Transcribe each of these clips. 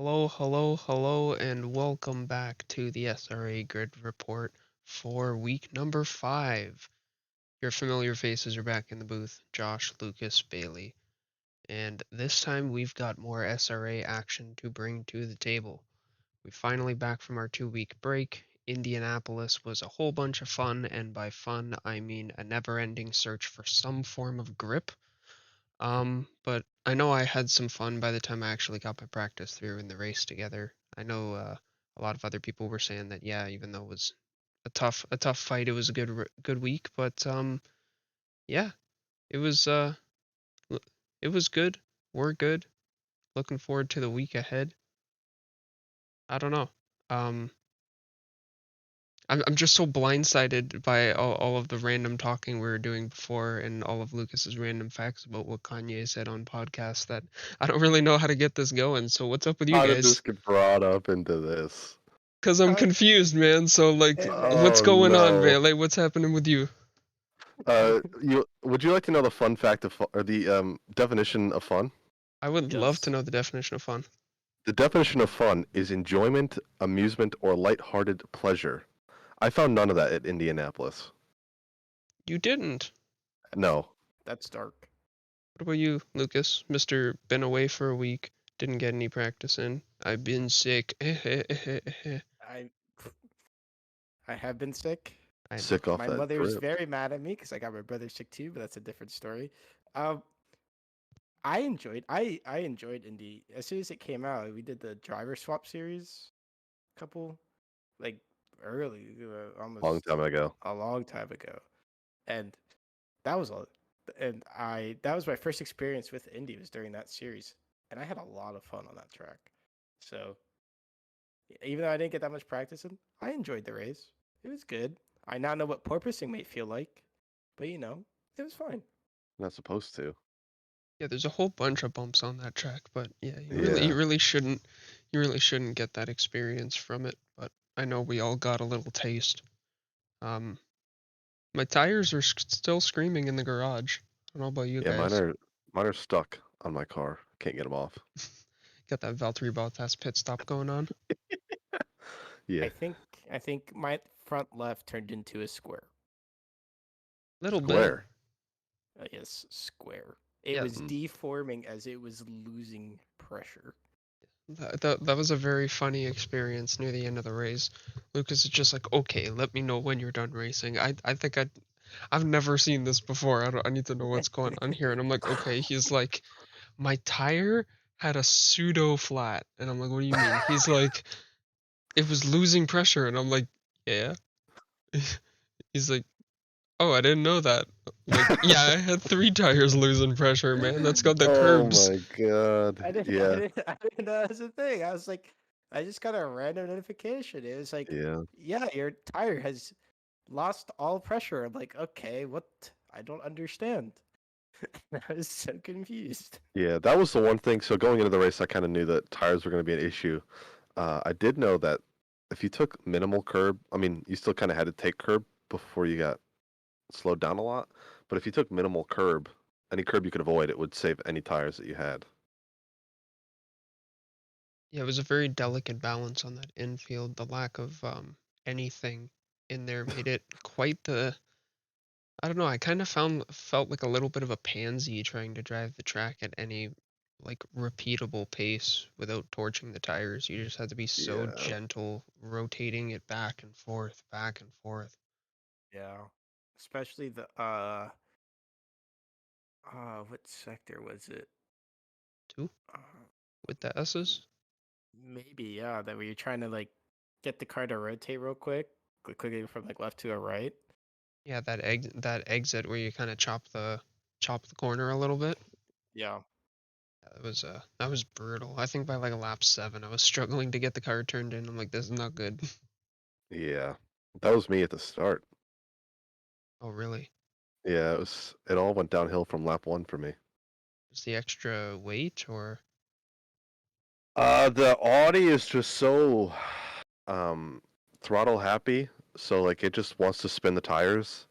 Hello, hello, hello, and welcome back to the SRA Grid Report for week number 5. Your familiar faces are back in the booth, Josh, Lucas, Bailey. And this time we've got more SRA action to bring to the table. We're finally back from our 2-week break. Indianapolis was a whole bunch of fun, and by fun I mean a never-ending search for some form of grip. But I know I had some fun by the time I actually got my practice through in the race together. I know a lot of other people were saying that yeah, even though it was a tough fight, it was a good week. But yeah, it was it was good. We're good. Looking forward to the week ahead. I don't know. Um, I'm just so blindsided by all of the random talking we were doing before and all of Lucas's random facts about what Kanye said on podcasts that I don't really know how to get this going. So what's up with you How did this guys? get brought up into this? Cause I'm Uh, confused, man. So like, hey what's man, Oh going on, no. Bailey? What's happening with you? Would you like to know the fun fact of or the definition of fun? I would love to yes. know the definition of fun. The definition of fun is enjoyment, amusement, or lighthearted pleasure. I found none of that at Indianapolis. You didn't. No. That's dark. What about you, Lucas? Mister been away for a week, didn't get any practice in. I've been sick. I I have been sick. I know. Sick off My that mother's drip. very mad at me because I got my brother sick too, but that's a different story. Um, I enjoyed Indy as soon as it came out. We did the driver swap series, couple like early, Long almost time ago. a long time ago, and that was all. And that was my first experience with Indy was during that series, and I had a lot of fun on that track. So even though I didn't get that much practice in, I enjoyed the race. It was good. I now know what porpoising may feel like, but it was fine. Not supposed to. Yeah, there's a whole bunch of bumps on that track, but yeah, you Yeah. really shouldn't get that experience from it. But I know we all got a little taste. Um, my tires are still screaming in the garage. I don't know about you Yeah, mine guys. are mine are stuck on my car. Can't get them off. Got that Valtteri Bottas pit stop going on. Yeah. I think I think my front left turned into a square. Little bit. Square. Yes, square. It Yeah, was Mm. deforming as it was losing pressure. that was a very funny experience near the end of the race. Lucas is just like, okay, let me know when you're done racing. I think I've never seen this before. I need to know what's going on here. And I'm like, okay. He's like, my tire had a pseudo flat, and I'm like, what do you mean? He's like, it was losing pressure, and I'm like, yeah. He's like, oh, I didn't know that. I'm like, yeah, I had 3 tires losing pressure, man. That's got the Oh curbs. my god. I didn't, I Yeah. didn't, I didn't know that was a thing. I was like, I just got a random notification. It was like, Yeah. yeah, your tire has lost all pressure. I'm like, okay, what? I don't understand. I was so confused. Yeah, that was the one thing. So going into the race, I kind of knew that tires were going to be an issue. I did know that if you took minimal curb, I mean, you still kind of had to take curb before you got slowed down a lot. But if you took minimal curb, any curb you could avoid, it would save any tires that you had. Yeah, it was a very delicate balance on that infield. The lack of anything in there made it quite the. I don't know. I kind of felt like a little bit of a pansy trying to drive the track at any like repeatable pace without torching the tires. You just had to be so Yeah. gentle, rotating it back and forth, back and forth. Yeah, especially the what sector was it? Too Uh, with the S's. maybe yeah, that where you're trying to like get the car to rotate real quickly from like left to a right. Yeah, that exit where you kind of chop the corner a little bit. Yeah, That was brutal. I think by like lap 7, I was struggling to get the car turned in. I'm like, this is not good. Yeah. That was me at the start. Oh, really? Yeah, it all went downhill from lap 1 for me. Is the extra weight or? The Audi is just so um throttle happy, so like it just wants to spin the tires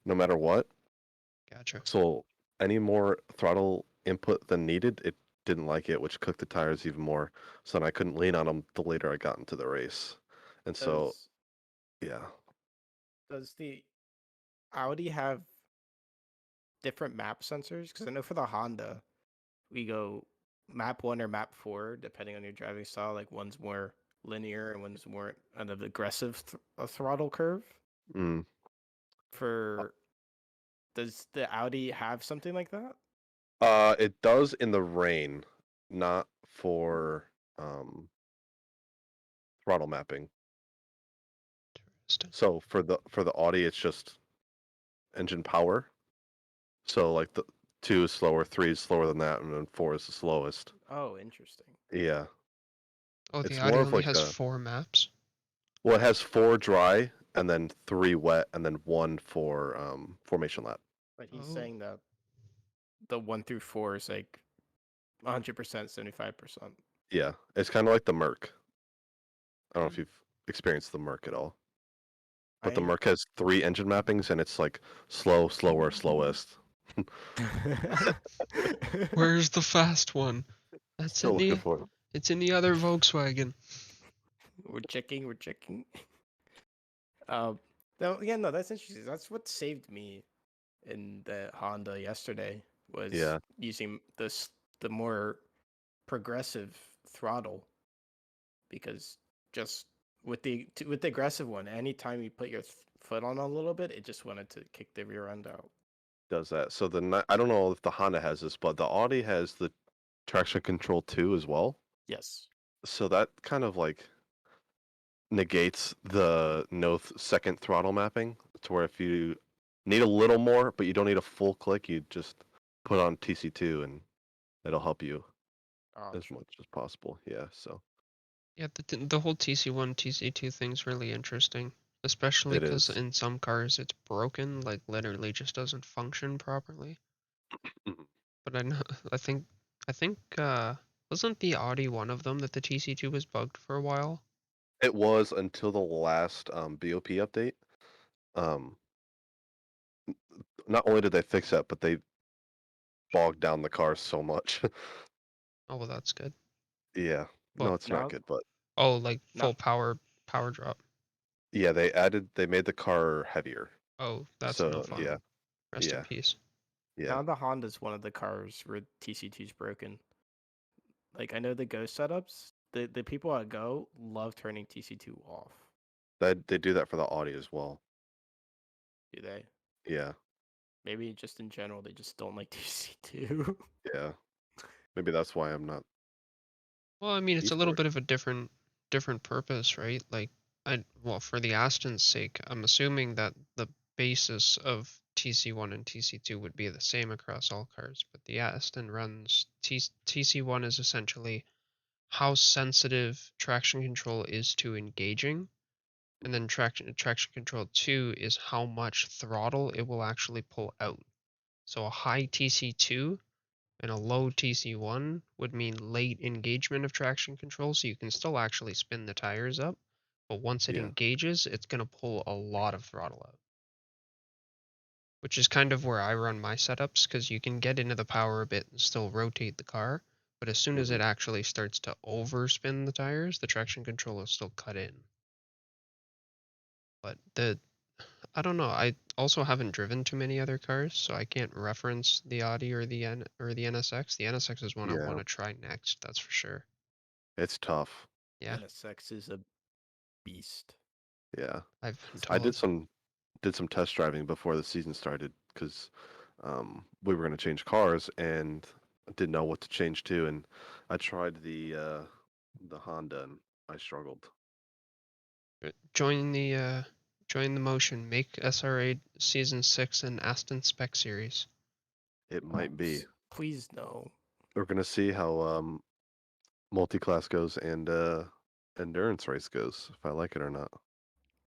no matter what. Gotcha. So any more throttle input than needed, it didn't like it, which cooked the tires even more. So then I couldn't lean on them the later I got into the race. And so, Does yeah. does the Audi have different map sensors? Because I know for the Honda, we go map 1 or map 4, depending on your driving style. Like one's more linear and one's more an aggressive throttle curve. Mm. For does the Audi have something like that? It does in the rain, not for throttle mapping. Interesting. So for the Audi, it's just engine power. So like the 2 is slower, 3 is slower than that, and then 4 is the slowest. Oh, interesting. Yeah, Oh, the it's Audi more of only like has a 4 maps. well, it has 4 dry and then 3 wet and then 1 for formation lap. But he's Oh, saying that the 1 through 4 is like 100%, 75%. Yeah, it's kind of like the Merc. I don't know if Mm. you've experienced the Merc at all, but the I Merc has 3 engine mappings and it's like slow, slower, slowest. where's the fast one? That's Still in looking the for it. it's in the other Volkswagen. We're checking, we're checking. No, yeah, no, that's interesting. That's what saved me in the Honda yesterday was Yeah, using the more progressive throttle because just with the aggressive one, anytime you put your foot on a little bit, it just wanted to kick the rear end out. does that. So I don't know if the Honda has this, but the Audi has the traction control 2 as well. Yes. So that kind of like negates the second throttle mapping to where if you need a little more, but you don't need a full click, you just put on TC2 and it'll help you Oh, as true. much as possible. Yeah, so Yeah, the whole TC1 TC2 thing's really interesting, especially it because is. in some cars it's broken, like literally just doesn't function properly. Mhm. But I know I think wasn't the Audi one of them that the TC2 was bugged for a while? It was until the last BOP update. Um, Not only did they fix that, but they bogged down the car so much. Oh well, that's good. Yeah, no, Well, it's not Now, good, but oh, like now, full power drop. yeah, they made the car heavier. Oh, that's no So fun. yeah, Rest in yeah, peace. yeah. now the Honda's one of the cars where TC2's broken. Like I know the Go setups, the people at Go love turning TC2 off. They do that for the Audi as well. Do they? Yeah, Maybe just in general, they just don't like TC2. yeah. Maybe that's why I'm not Well, I mean, it's a little esports. bit of a different purpose, right? Like, well, for the Aston's sake, I'm assuming that the basis of TC1 and TC2 would be the same across all cars, but the Aston runs TC1 is essentially how sensitive traction control is to engaging, and then traction control 2 is how much throttle it will actually pull out. So a high TC2 and a low TC1 would mean late engagement of traction control, so you can still actually spin the tires up, but once it Yeah. engages, it's going to pull a lot of throttle out. Which is kind of where I run my setups, because you can get into the power a bit and still rotate the car, but as soon as Hmm. it actually starts to overspin the tires, the traction control is still cut in. But I don't know. I also haven't driven too many other cars, so I can't reference the Audi or the NSX. The NSX is one I want Yeah, to try next, that's for sure. it's tough. Yeah, NSX is a beast. Yeah, I've been I told. did some test driving before the season started because we were going to change cars and I didn't know what to change to, and I tried the Honda and I struggled. Join the motion. Make SRA season 6 an Aston Spec series. It might be. Please no. We're going to see how multi-class goes and endurance race goes, if I like it or not.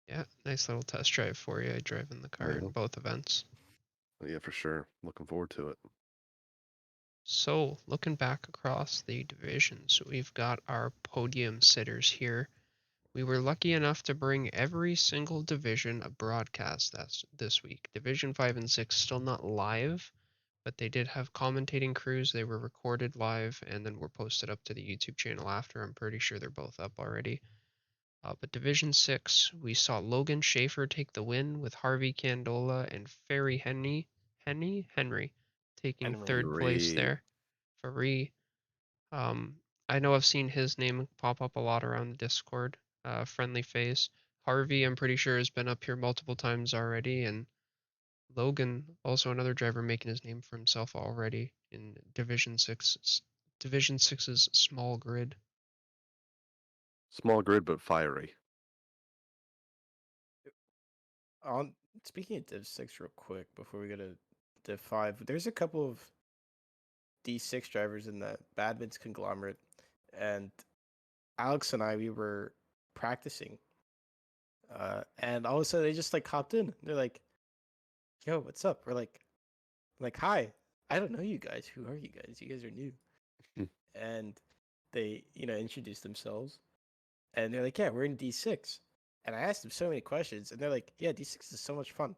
Yeah, nice little test drive for you. I drove in the car Yeah, in both events. yeah, for sure. Looking forward to it. So, looking back across the divisions, we've got our podium sitters here. We were lucky enough to bring every single division a broadcast this week. Division 5 and 6 still not live, but they did have commentating crews. They were recorded live and then were posted up to the YouTube channel after. I'm pretty sure they're both up already. But Division 6, we saw Logan Schaefer take the win with Harvey Candola and Ferry Henry taking third place there. Ferry. I know I've seen his name pop up a lot around the Discord. Friendly face. Harvey, I'm pretty sure, has been up here multiple times already, and Logan, also another driver making his name for himself already in Division 6. Division 6's small grid. Small grid, but fiery. On speaking of Div 6 real quick before we go to Div 5, there's a couple of D6 drivers in the Badminton's conglomerate, and Alex and I, we were practicing, and all of a sudden they just like hopped in. They're like, "Yo, what's up?" We're like, "Hi, I don't know you guys. Who are you guys? You guys are new." Hmm. And they, introduced themselves, and they're like, "Yeah, we're in D6." And I asked them so many questions, and they're like, "Yeah, D6 is so much fun.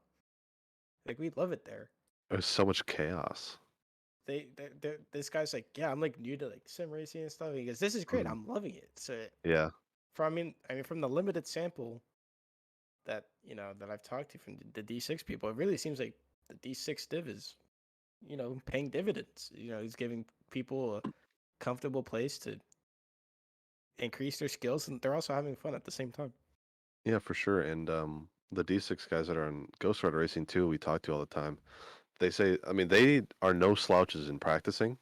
Like, we love it there." There's so much chaos. This guy's like, "Yeah, I'm like new to like sim racing and stuff." He goes, "This is great. Mhm. I'm loving it." So Yeah. from the limited sample that that I've talked to from the D6 people, it really seems like the D6 div is paying dividends. He's giving people a comfortable place to increase their skills, and they're also having fun at the same time. Yeah, for sure. And the D6 guys that are in Ghost Rider Racing too, we talk to all the time. They say, I mean, they are no slouches in practicing.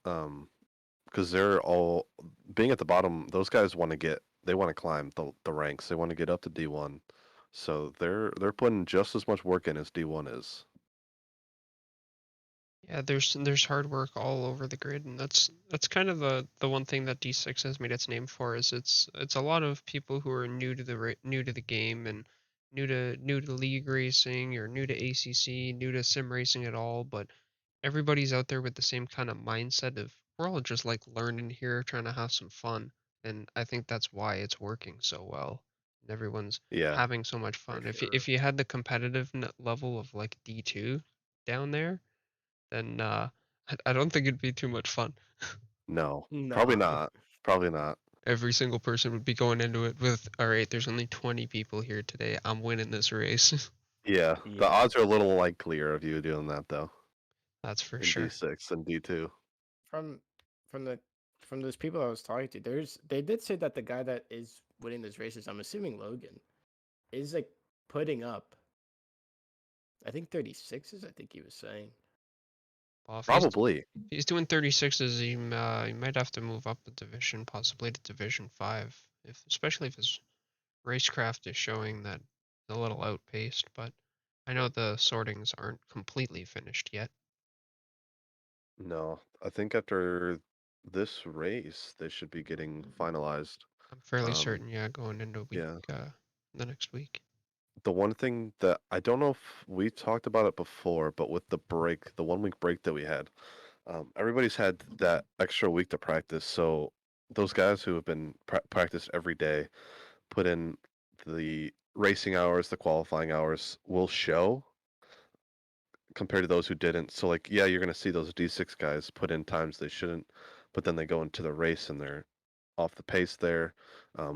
Because they're all being at the bottom. Those guys they want to climb the ranks. They want to get up to D1. So they're putting just as much work in as D1 is. Yeah, there's hard work all over the grid, and that's kind of the one thing that D6 has made its name for is it's a lot of people who are new to the game and new to league racing or new to ACC, new to sim racing at all, but everybody's out there with the same kind of mindset of we're all just like learning here, trying to have some fun, and I think that's why it's working so well, and everyone's Yeah, having so much for fun. sure. If you had the competitive level of like D2 down there, then I don't think it'd be too much fun. No, probably No. not. Probably not. Every single person would be going into it with, all right, there's only 20 people here today. I'm winning this race. Yeah, the Yeah. odds are a little likelier of you doing that though That's for in sure. D6 and D2. From from the from those people I was talking to, they did say that the guy that is winning those races, I'm assuming Logan, is like putting up, I think 36s. I think he was saying. Well, if Probably. he's doing 36s, he might have to move up a division, possibly to Division 5, especially if his racecraft is showing that a little outpaced. But I know the sortings aren't completely finished yet. No, I think after this race they should be getting finalized. I'm fairly Um, certain, yeah, going into yeah. the next week. The one thing that I don't know if we talked about it before, but with the break, the 1 week break that we had, everybody's had that extra week to practice. So those guys who have been practiced every day, put in the racing hours, the qualifying hours, will show compared to those who didn't. So like, yeah, you're gonna see those D6 guys put in times they shouldn't, but then they go into the race and they're off the pace there.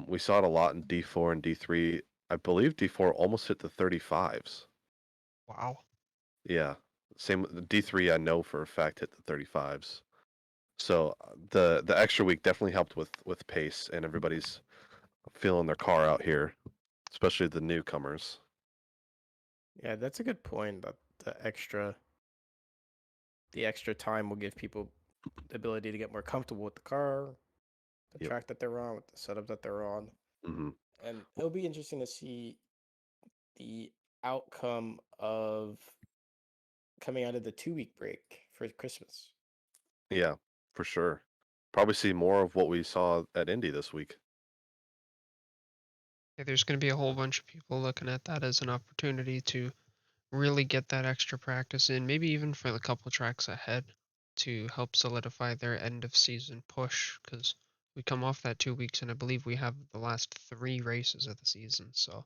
We saw it a lot in D4 and D3. I believe D4 almost hit the 35s. Wow. Yeah. Same D3 I know for a fact hit the 35s. So the extra week definitely helped with pace and everybody's feeling their car out here, especially the newcomers. Yeah, that's a good point. That the extra time will give people the ability to get more comfortable with the car, the Yep. track that they're on, with the setup that they're on. Hmm. And it'll be interesting to see the outcome of coming out of the 2 week break for Christmas. Yeah, for sure. Probably see more of what we saw at Indy this week. Yeah, there's going to be a whole bunch of people looking at that as an opportunity to really get that extra practice in, maybe even for the couple tracks ahead to help solidify their end of season push. Because we come off that 2 weeks, and I believe we have the last 3 races of the season, so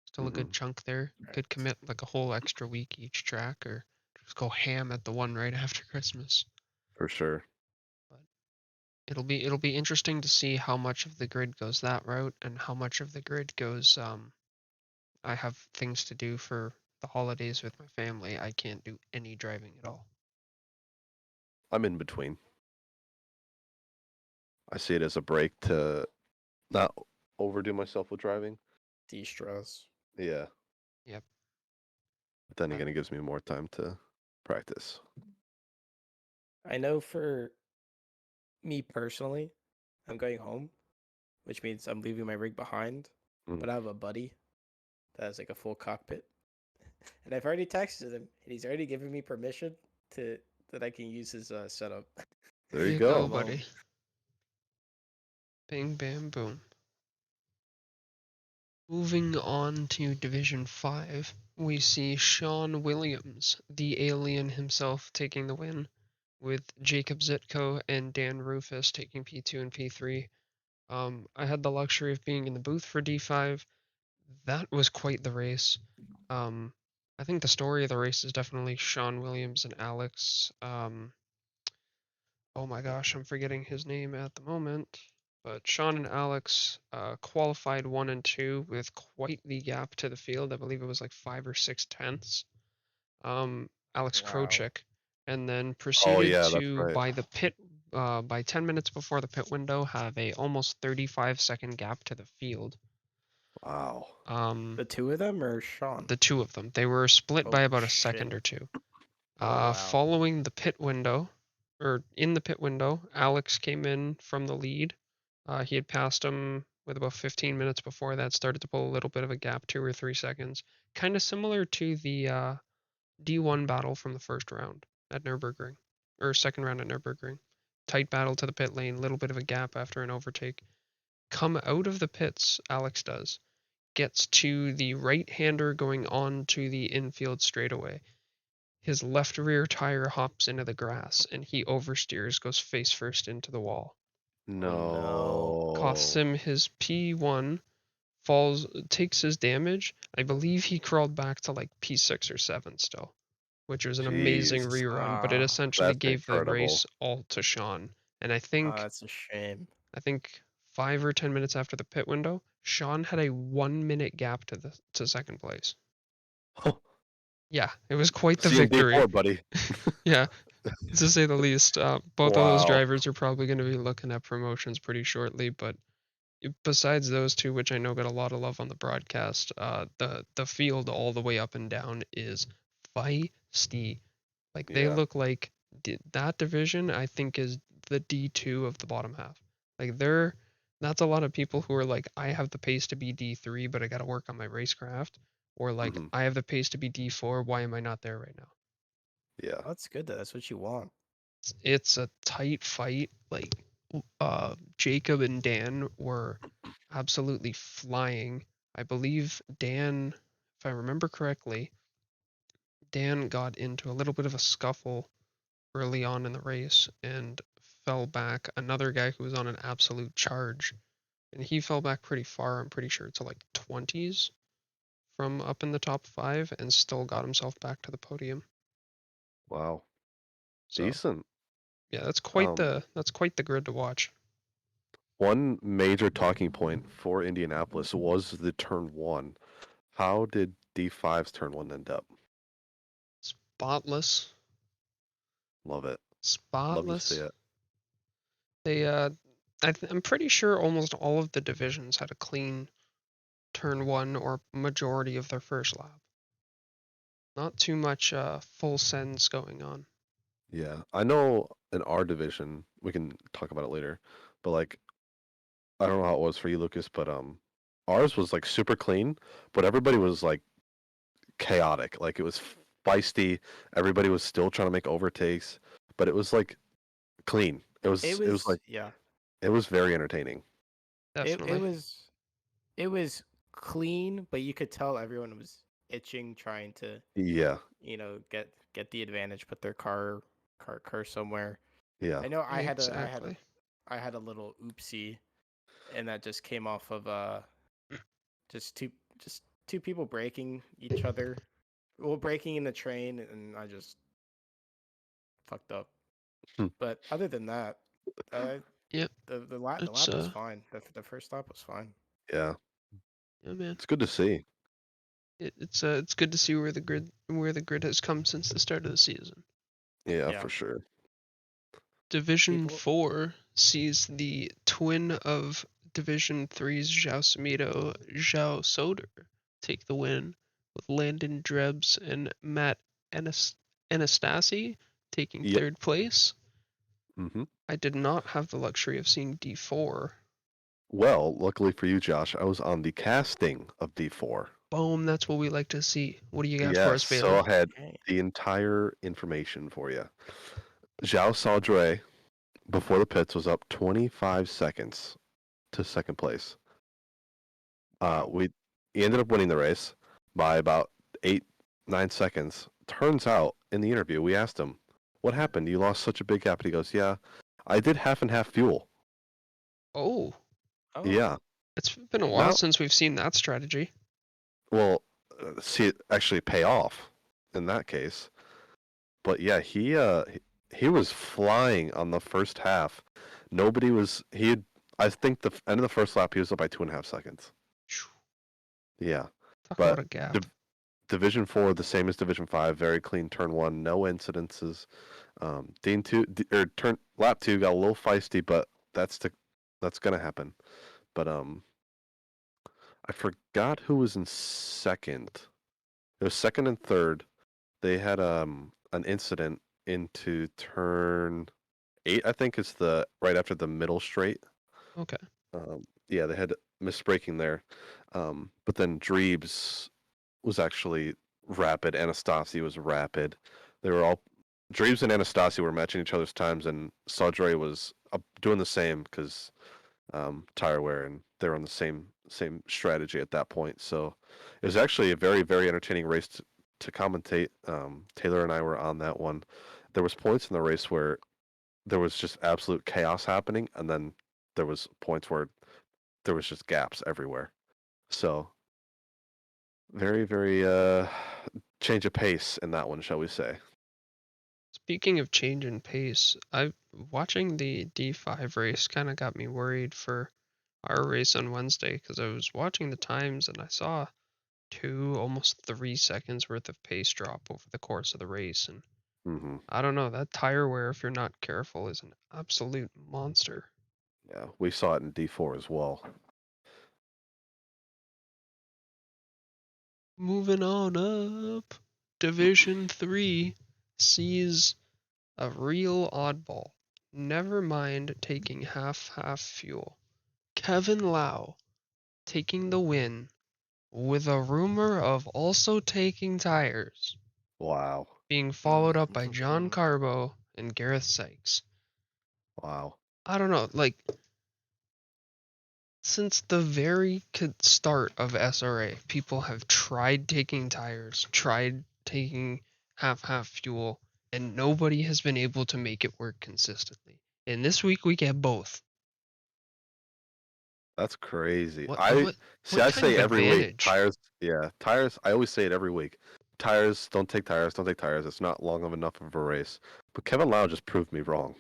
still a Hmm. good chunk there. Could Right. commit like a whole extra week each track, or just go ham at the one right after Christmas. For sure. But it'll be interesting to see how much of the grid goes that route and how much of the grid goes. I have things to do for the holidays with my family. I can't do any driving at all. I'm in between. I see it as a break to not overdo myself with driving. De-stress. Yeah. Yep. But then Uh, again, it gives me more time to practice. I know for me personally, I'm going home, which means I'm leaving my rig behind. Mm. But I have a buddy that has like a full cockpit, and I've already texted him, and he's already given me permission to that I can use his setup. There you go, go. buddy. Bing, bam, boom. Moving on to Division 5, we see Sean Williams, the alien himself, taking the win, with Jacob Zitko and Dan Rufus taking P2 and P3. I had the luxury of being in the booth for D5. That was quite the race. I think the story of the race is definitely Sean Williams and Alex. Oh my gosh, I'm forgetting his name at the moment. But Sean and Alex qualified 1 and 2 with quite the gap to the field. I believe it was like 5 or 6 tenths. Alex Wow. Krochik, and then Oh proceeded yeah, that's to right. by 10 minutes before the pit window have a almost 35-second gap to the field. Wow. The two of them or Sean? The two of them. They were split by Holy about a shit. second or two. Oh wow. Following the pit window, or in the pit window, Alex came in from the lead. He had passed him with about 15 minutes before that, started to pull a little bit of a gap, 2 or 3 seconds. Kind of similar to the D1 battle from the first round at Nürburgring, or second round at Nürburgring. Tight battle to the pit lane, little bit of a gap after an overtake. Come out of the pits, Alex does. Gets to the right-hander going on to the infield straightaway. His left rear tire hops into the grass and he oversteers, goes face first into the wall. No. Costs him his P1, falls, takes his damage. I believe he crawled back to like P6 or 7 still, which was an amazing Jeez. rerun, but it essentially That's gave the incredible. race all to Sean. And I think that's a shame. 5 or 10 minutes after the pit window, Sean had a 1 minute gap to second place. Yeah, it was quite the See you in victory. D4, buddy. Yeah, to say the least. Both of those drivers are probably going to be looking at promotions pretty shortly, but besides those two, which I know got a lot of love on the broadcast, the field all the way up and down is feisty. Like they Yeah. look like that division. I think is the D2 of the bottom half. Like that's a lot of people who are like, I have the pace to be D3, but I got to work on my racecraft, or like Mhm. I have the pace to be D4. Why am I not there right now? Yeah. That's good though. That's what you want. It's a tight fight. Like Jacob and Dan were absolutely flying. I believe Dan, if I remember correctly, Dan got into a little bit of a scuffle early on in the race and fell back. Another guy who was on an absolute charge, and he fell back pretty far. I'm pretty sure to like 20s from up in the top 5, and still got himself back to the podium. Wow. So Decent. yeah, that's quite the grid to watch. One major talking point for Indianapolis was the turn 1. How did D5's turn 1 end up? Spotless. Love it. Love to see Spotless. it. They I'm pretty sure almost all of the divisions had a clean turn 1 or majority of their first lap. Not too much full sends going on. Yeah. I know in our division, we can talk about it later, but like I don't know how it was for you, Lucas, but ours was like super clean, but everybody was like chaotic. Like it was feisty. Everybody was still trying to make overtakes, but it was like clean. It was like Yeah. it was very entertaining. Definitely. It was clean, but you could tell everyone was itching, trying to Yeah. get the advantage, put their car somewhere. Yeah. I know Exactly. I had a little oopsie, and that just came off of just two people breaking each other, well, breaking in the train, and I just fucked up. Hmm. But other than that, Yep. the lap It's was fine. The first lap was fine. Yeah, yeah, man. it's good to see. It's good to see where the grid has come since the start of the season. Yeah, Yeah. for sure. Division People- 4 sees the twin of Division 3's Zhao Sumito, Zhao Soder, take the win, with Landon Drebs and Matt Anastasi taking Yep. third place. Mm-hmm. I did not have the luxury of seeing D4. Well, luckily for you, Josh, I was on the casting of D4. Boom, that's what we like to see. What do you got for Yes, us, Bailey? so I had Okay. the entire information for you. Zhao Saudre, before the pits, was up 25 seconds to second place. Wow. He ended up winning the race by about 8-9 seconds. Turns out, in the interview, we asked him, "What happened? You lost such a big gap." And he goes, "Yeah, I did half and half fuel." Oh, Oh. Yeah. it's been a while Now, since we've seen that strategy. well, see it actually pay off in that case. But yeah, he was flying on the first half. Nobody was. I think the end of the first lap, he was up by 2.5 seconds. Yeah, Talk but about a gap. Division 4, the same as Division 5, very clean turn 1, no incidences. Lap 2 got a little feisty, but that's gonna happen. But I forgot who was in second. It was second and third. They had an incident into turn 8, I think is the right after the middle straight. Okay. Yeah, they had misbraking there. But then Drebes was actually rapid. Anastasi was rapid. They were all Drebes and Anastasi were matching each other's times, and Saudre was doing the same because tire wear, and they're on the same strategy at that point. So it was actually a very very entertaining race to commentate. Taylor and I were on that one. There was points in the race where there was just absolute chaos happening, and then there was points where there was just gaps everywhere. So very, very change of pace in that one, shall we say? Speaking of change in pace, watching the D5 race kind of got me worried for our race on Wednesday because I was watching the times and I saw almost 3 seconds worth of pace drop over the course of the race, and Mm-hmm. I don't know, that tire wear, if you're not careful, is an absolute monster. Yeah, we saw it in D4 as well. Moving on up, Division 3 sees a real oddball. Never mind taking half fuel. Kevin Lau taking the win with a rumor of also taking tires, Wow. being followed up by John Carbo and Gareth Sykes. Wow. I don't know, like, since the very start of SRA, people have tried taking tires, tried taking half fuel, and nobody has been able to make it work consistently. And this week we get both. That's crazy. What I what see. what I kind say of every week, advantage? tires. Yeah, tires. I always say it every week. Tires. Don't take tires. Don't take tires. It's not long of enough of a race. But Kevin Lau just proved me wrong.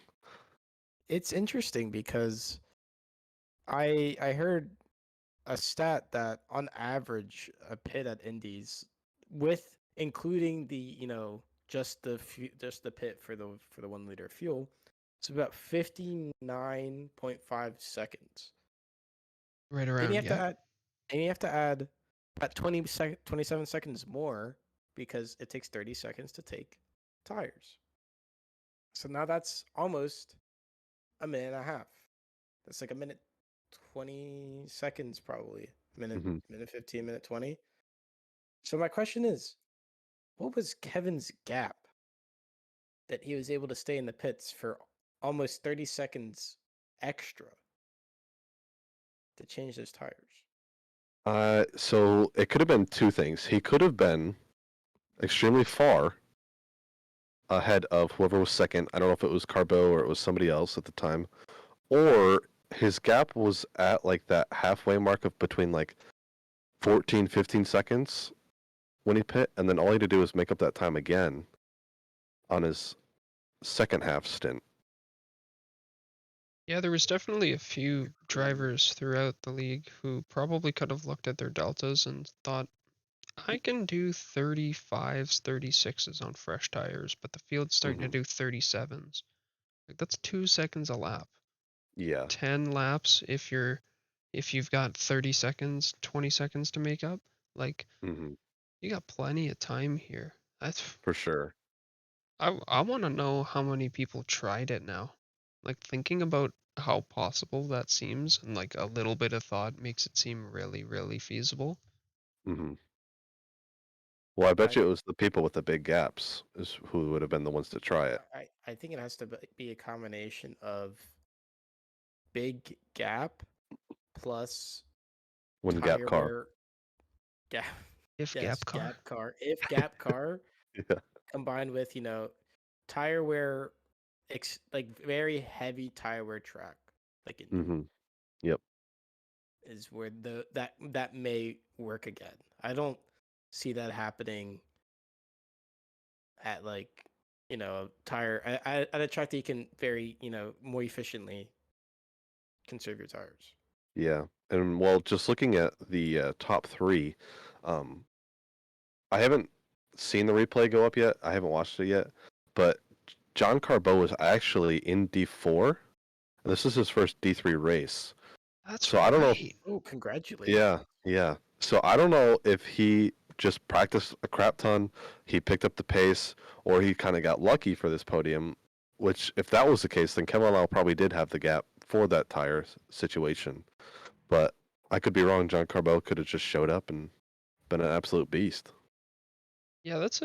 It's interesting because I heard a stat that on average a pit at Indies, with including the just the pit for the 1 liter of fuel, it's about 59.5 seconds. Right Then you around, have to yeah. add, about 27 seconds more because it takes 30 seconds to take tires. So now that's almost a minute and a half. That's like a minute 20 seconds probably. Mhm. Minute 15, minute 20. So my question is, what was Kevin's gap that he was able to stay in the pits for almost 30 seconds extra to change those tires? So it could have been two things. He could have been extremely far ahead of whoever was second. I don't know if it was Carbo or it was somebody else at the time. Or his gap was at like that halfway mark of between like 14, 15 seconds when he pit, and then all he had to do was make up that time again on his second half stint. Yeah, there was definitely a few drivers throughout the league who probably could have looked at their deltas and thought, I can do 35s, 36s on fresh tires, but the field's starting to Hmm. do 37s. Like that's 2 seconds a lap. Yeah. 10 laps if you've got 30 seconds, 20 seconds to make up. Like Hmm. you got plenty of time here. That's For sure. I want to know how many people tried it now. Like thinking about how possible that seems and like a little bit of thought makes it seem really, really feasible. Hmm. Well, I bet I you it was the people with the big gaps is who would have been the ones to try it. I think it has to be a combination of big gap plus When gap tire car. wear gap. If Yes, gap car. gap car. If gap car Yeah. combined with tire wear, like very heavy tire wear track, like Indy, Hmm. Yep. is where that may work again. I don't see that happening at like a tire at a track that you can very more efficiently conserve your tires. Yeah. And well, just looking at the top three, um, I haven't seen the replay go up yet. I haven't watched it yet, but John Carbo was actually in D4. And this is his first D3 race. That's So I don't know if, right. Oh, congratulations! yeah, yeah. So I don't know if he just practiced a crap ton, he picked up the pace, or he kind of got lucky for this podium, which if that was the case, then Kevin Lau probably did have the gap for that tire situation. But I could be wrong. John Carbo could have just showed up and been an absolute beast. Yeah, that's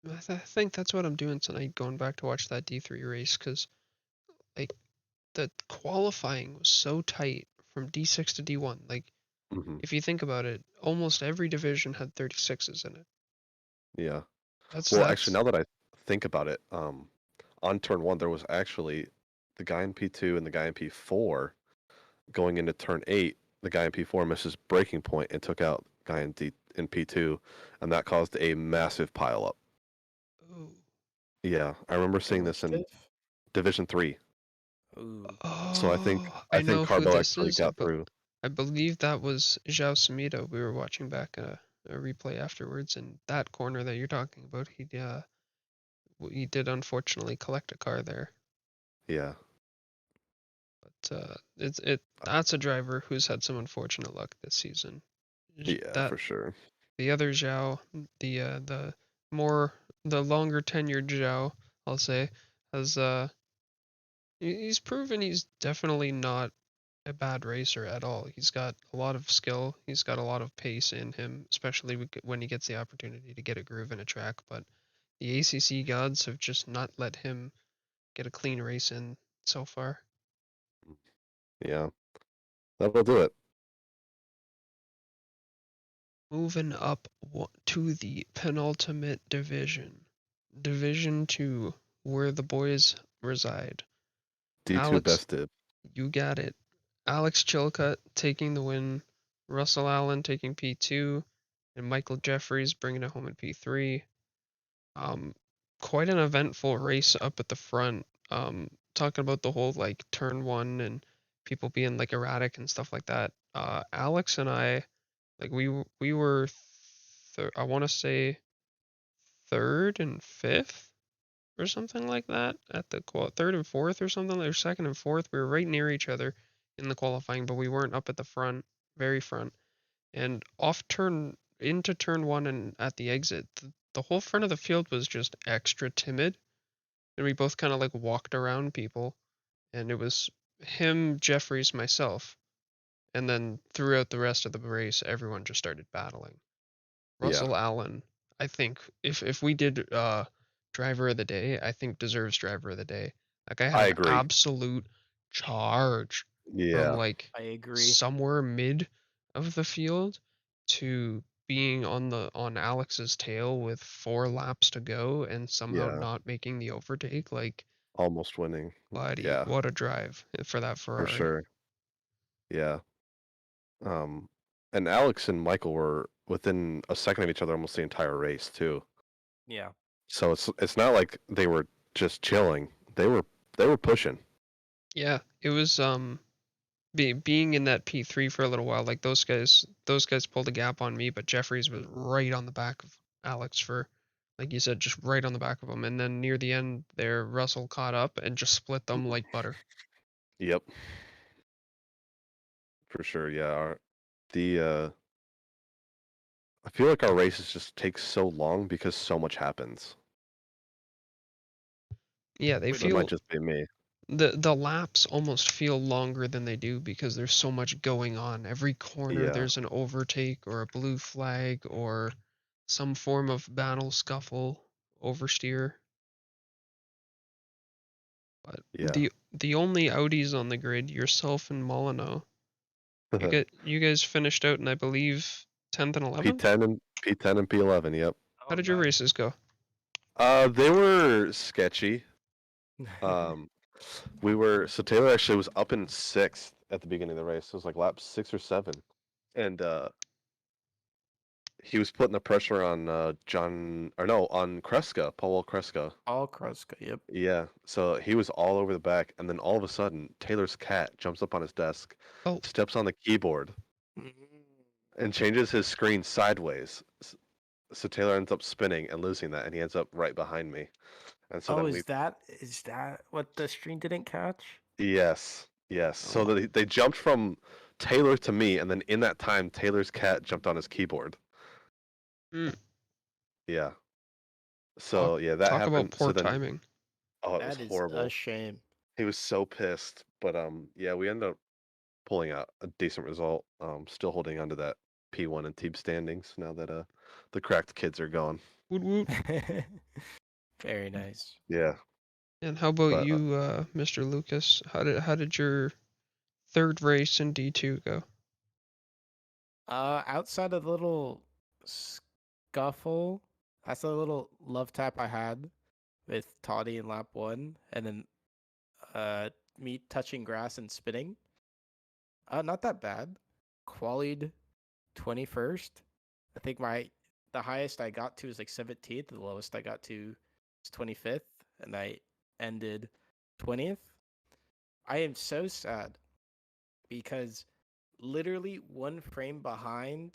I think that's what I'm doing tonight, going back to watch that D3 race, because like the qualifying was so tight from D6 to D1. Like Hmm. if you think about it, almost every division had 36s in it. Yeah. That's Well, actually, that's now that I think about it, on turn one, there was actually the guy in P2 and the guy in P4 going into turn eight. The guy in P4 misses breaking point and took out the guy in P2, and that caused a massive pileup. Ooh. Yeah, I remember In seeing which this in div? Division 3. Ooh, So I think Oh, I I think know who Carbo this actually is. got through. I believe that was Zhao Samita. We were watching back a replay afterwards, and that corner that you're talking about, he did unfortunately collect a car there. Yeah, But that's a driver who's had some unfortunate luck this season. yeah, That for sure. the other Zhao, the more the longer tenured Zhao, I'll say, has he's proven he's definitely not a bad racer at all. He's got a lot of skill. He's got a lot of pace in him, especially when he gets the opportunity to get a groove in a track. But the ACC gods have just not let him get a clean race in so far. Yeah, that'll do it. Moving up to the penultimate division, Division 2, where the boys reside. D2 Alex, best div. you got it. Alex Chilcutt taking the win, Russell Allen taking P2, and Michael Jeffries bringing it home in P3. Um, Quite an eventful race up at the front. Talking about the whole like turn one and people being like erratic and stuff like that. Alex and I, like we were, I want to say third and fifth or something like that at the third and fourth or something, or second and fourth. We were right near each other in the qualifying, but we weren't up at the front, very front. And off turn into turn one and at the exit, the whole front of the field was just extra timid, and we both kind of like walked around people, and it was him, Jeffries, myself, and then throughout the rest of the race, everyone just started battling. Yeah, Russell Allen, I think if we did driver of the day, I think deserves driver of the day. That guy had I an agree. absolute charge from Yeah, like I agree. somewhere mid of the field to being on Alex's tail with 4 laps to go and somehow yeah, not making the overtake. Like, almost winning. buddy, Yeah, what a drive for that for Ferrari. sure. Yeah. Um, and Alex and Michael were within a second of each other almost the entire race too. Yeah. So it's not like they were just chilling. They were pushing. Yeah, it was being in that P3 for a little while. Like those guys pulled a gap on me, but Jeffries was right on the back of Alex for, like you said, just right on the back of him. And then near the end there, Russell caught up and just split them like butter. Yep. For sure. Yeah. The I feel like our races just take so long because so much happens. Yeah, they Wait, That might feel just be me. the laps almost feel longer than they do because there's so much going on. Every corner Yeah. there's an overtake or a blue flag or some form of battle scuffle, oversteer. But Yeah. the only Audis on the grid, yourself and Molyneux, you guys finished out in I believe 10th and 11th. P10 and P11. Yep. How Oh, did your nice. races go? They were sketchy. Um, so Taylor actually was up in sixth at the beginning of the race. It was like lap 6 or 7, and he was putting the pressure on on Kreska, Paul Kreska. All Kruska, yep. Yeah, so he was all over the back, and then all of a sudden, Taylor's cat jumps up on his desk, Oh, steps on the keyboard, Mm. and changes his screen sideways. So Taylor ends up spinning and losing that, and he ends up right behind me. And so Oh, then is that what the stream didn't catch? yes. oh So my. they jumped from Taylor to me, and then in that time, Taylor's cat jumped on his keyboard. Mm, Yeah. talk So yeah, that talk about happened. So poor then, timing. oh, it was That is a horrible. shame. He was so pissed, but yeah, we ended up pulling out a decent result. Still holding on to that P1 and team standings now that the cracked kids are gone. Woot woot. Very nice. Yeah, And how about but you, Mr. Lucas? How did your third race in D2 go? Outside of the little scuffle, that's a little love tap I had with Toddy in lap 1, and then me touching grass and spinning. Not that bad. Qualied 21st. I think the highest I got to is like 17th. The lowest I got to is 25th, and I ended 20th. I am so sad because literally one frame behind,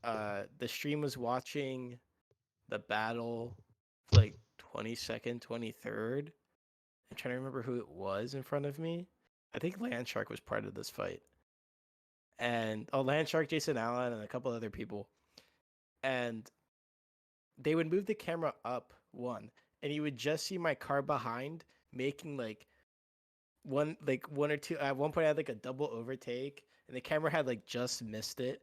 the stream was watching the battle for like 22nd, 23rd. I'm trying to remember who it was in front of me. I think Landshark was part of this fight. And Landshark, Jason Allen, and a couple other people. And they would move the camera up one, and you would just see my car behind making like one or two. At one point, I had like a double overtake, and the camera had like just missed it.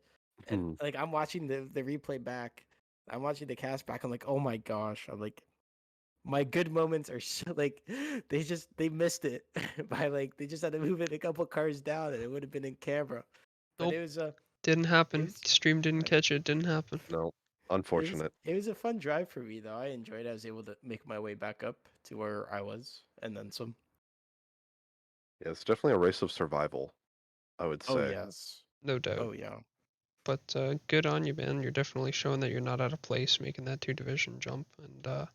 And like I'm watching the replay back, I'm watching the cast back. I'm like, oh my gosh! I'm like, my good moments are so like they missed it by like they just had to move it a couple cars down, and it would have been in camera. But Nope, it was didn't it happen. was Stream didn't like catch it. Didn't happen. no, it was unfortunate. it was a fun drive for me though. I enjoyed it. I was able to make my way back up to where I was and then some. Yeah, it's definitely a race of survival, I would Oh say. yes. No doubt. Oh yeah. But good on you, man. You're definitely showing that you're not out of place making that 2 division jump, and a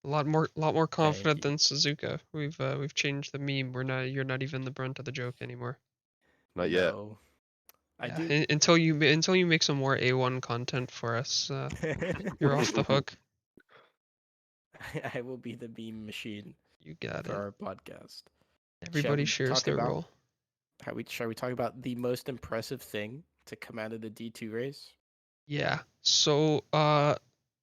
lot more Thank confident you. than Suzuka. We've changed the meme. You're not even the brunt of the joke anymore. Not yet. No. I Yeah, do until you make some more A1 content for us, you're off the hook. I will be the beam machine You got for it. our podcast. Shall Everybody we shares talk their about role. shall we talk about the most impressive thing to come out of the D2 race? Yeah. So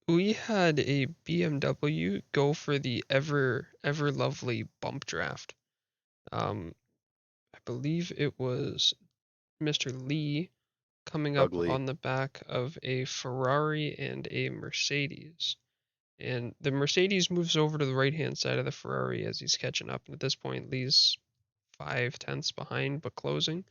we had a BMW go for the ever lovely bump draft. I believe it was Mr. Lee coming up Ugly. on the back of a Ferrari and a Mercedes. And the Mercedes moves over to the right hand side of the Ferrari as he's catching up. And at this point, Lee's 5/10 behind, but closing.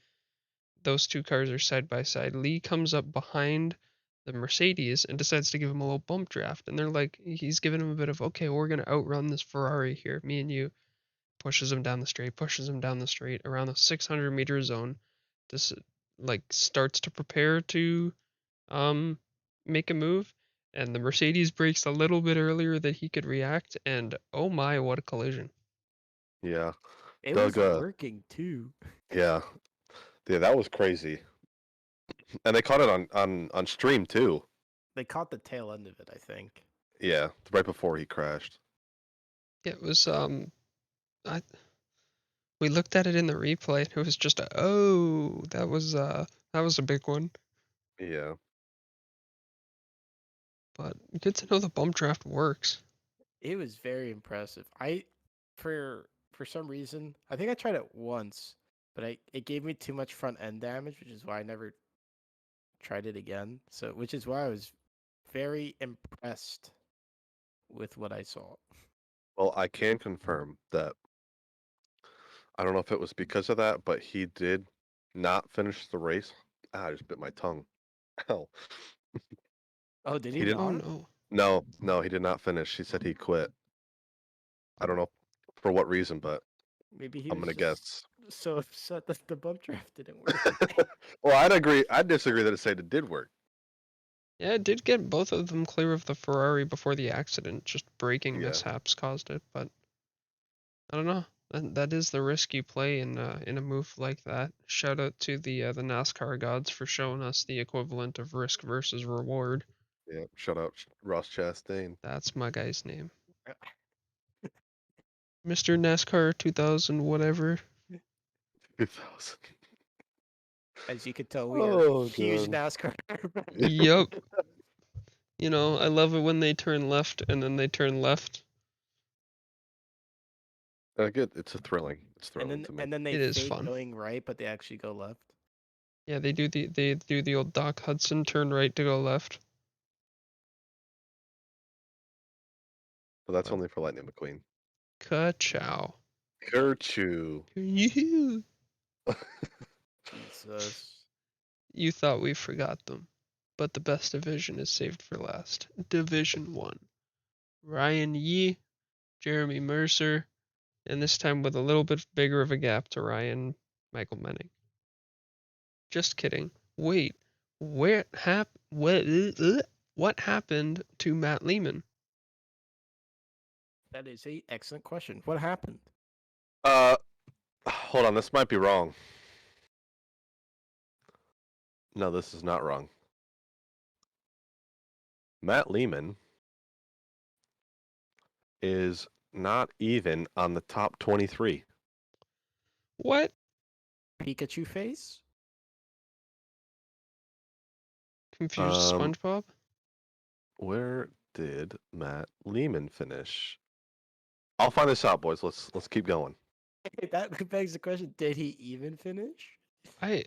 Those two cars are side by side. Lee comes up behind the Mercedes and decides to give him a little bump draft. And they're like, he's giving him a bit of, okay, we're going to outrun this Ferrari here, me and you. Pushes him down the straight, around the 600-meter zone. This like starts to prepare to make a move, And the Mercedes brakes a little bit earlier that he could react, and oh my, what a collision. Yeah. It Doug, was working too. yeah. Yeah, that was crazy. And they caught it on stream too. They caught the tail end of it, I think. Yeah, right before he crashed. It was we looked at it in the replay and it was just that was a big one. Yeah. But good to know the bump draft works. It was very impressive. For some reason, I think I tried it once, but it gave me too much front end damage, which is why I never tried it again. So, which is why I was very impressed with what I saw. Well, I can confirm that I don't know if it was because of that, but he did not finish the race. I just bit my tongue. Ow. Oh, did he He didn't. Oh not? no. No, he did not finish. He said he quit. I don't know for what reason, but Maybe he I'm was gonna just guess. so upset that the bump draft didn't work. Well, I'd disagree that it did work. Yeah, it did get both of them clear of the Ferrari before the accident. Just braking Yeah. mishaps caused it, but I don't know. That is the risk you play in a move like that. Shout out to the NASCAR gods for showing us the equivalent of risk versus reward. Yeah. Shout out Ross Chastain. That's my guy's name. Mr. NASCAR 2000 whatever. 2000. As you could tell, we are Oh huge god. NASCAR. Yup. You know, I love it when they turn left and then they turn left. Good. It's thrilling. It's thrilling to me. and then they It is fake fun. going right, but they actually go left. Yeah, they do the old Doc Hudson turn right to go left. But that's But only for Lightning McQueen. ka-chow. Kerchoo. You Jesus. You thought we forgot them, but the best division is saved for last. Division 1. Ryan Yee, Jeremy Mercer, and this time with a little bit bigger of a gap to Ryan Michael Menning. Just kidding. Wait, what happened to Matt Lehman? That is a excellent question. What happened? Hold on. This might be wrong. No, this is not wrong. Matt Lehman is not even on the top 23. What? Pikachu face? Confused SpongeBob? Where did Matt Lehman finish? I'll find this out, boys. Let's keep going. That begs the question: did he even finish? I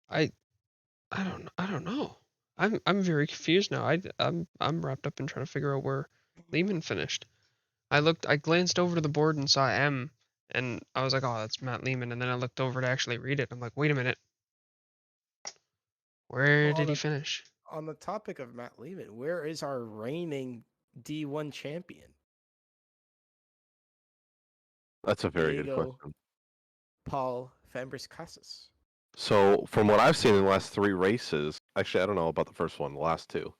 I I don't know. I'm very confused now. I'm wrapped up in trying to figure out where Lehman finished. I glanced over to the board and saw M, and I was like, oh, that's Matt Lehman. And then I looked over to actually read it. I'm like, wait a minute, where Well, did he finish? on the topic of Matt Lehman, where is our reigning D1 champion? That's a very good Diego question. Paul Fambris Casas. So, from what I've seen in the last 3 races, actually, I don't know about the first one, the last 2.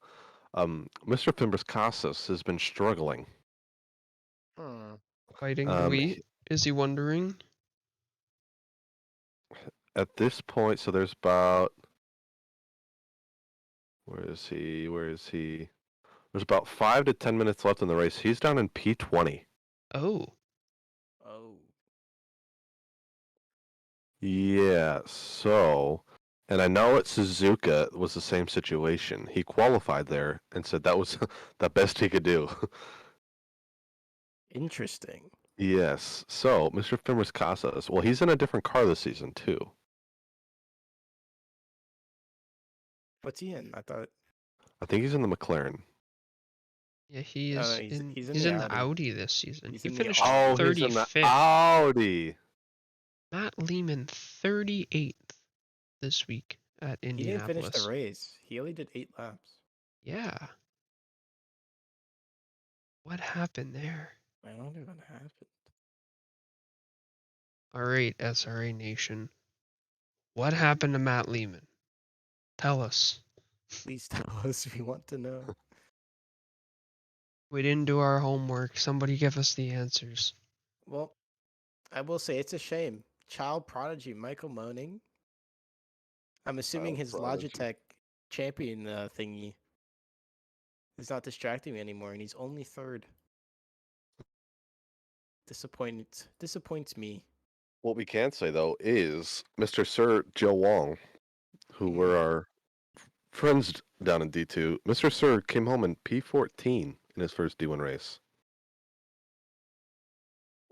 Mr. Fimbres Casas has been struggling. Fighting the wheat? He- Is he wondering? At this point, so there's about where is he? Where is he? There's about 5 to 10 minutes left in the race. He's down in P20. Oh, Oh. Yeah, so, and I know at Suzuka was the same situation. He qualified there and said that was the best he could do. Interesting. Yes, so Mr. Fimbres Casas, well, he's in a different car this season too. What's he in? I thought I think he's in the McLaren. yeah, he no, is he's in he's the in the Audi. Audi this season. He's He in the finished Audi. Oh, he's in the 35th. Audi. Matt Lehman 38th this week at He didn't finish the Indianapolis. race. He only did 8 laps. Yeah. What happened there? I don't know what happened. All right, SRA Nation. What happened to Matt Lehman? Tell us. Please tell us. We want to know. We didn't do our homework. Somebody give us the answers. Well, I will say it's a shame. Child prodigy Michael Moaning. I'm assuming Child his prodigy. Logitech champion thingy is not distracting me anymore, and he's only third. Disappoints me. What we can say though is Mr. Sir Joe Wong, who were our friends down in D2. Mr. Sir came home in P14 in his first D1 race.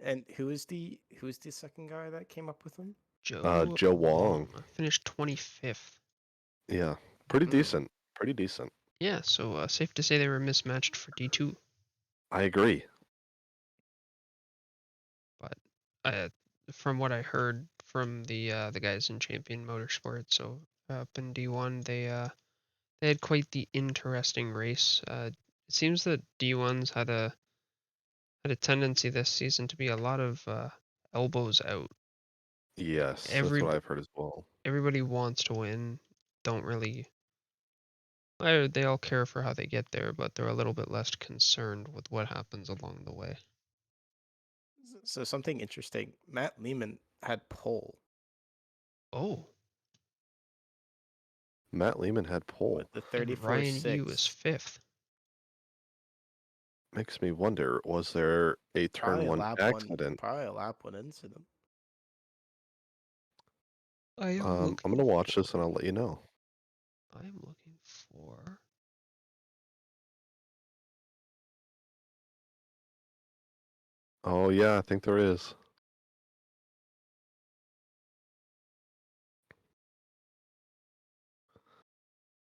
And who is the second guy that came up with him? Joe Joe Wong Wong. finished 25th. Yeah, pretty Hmm. decent. Pretty decent. Yeah, so safe to say they were mismatched for D2. I agree. But from what I heard from the guys in Champion Motorsports, so up in D1, they had quite the interesting race. It seems that D1's had a tendency this season to be a lot of elbows out. Yes, that's Every what I've heard as well. Everybody wants to win. Don't really. They all care for how they get there, but they're a little bit less concerned with what happens along the way. So something interesting. Matt Lehman had pole Oh, Matt Lehman had pole. with the and Ryan Yu 34.6. is 5th. Makes me wonder, was there a turn one accident? Probably a lap one incident. I am I'm looking. gonna watch this and I'll let you know. I am looking for. Oh yeah, I think there is.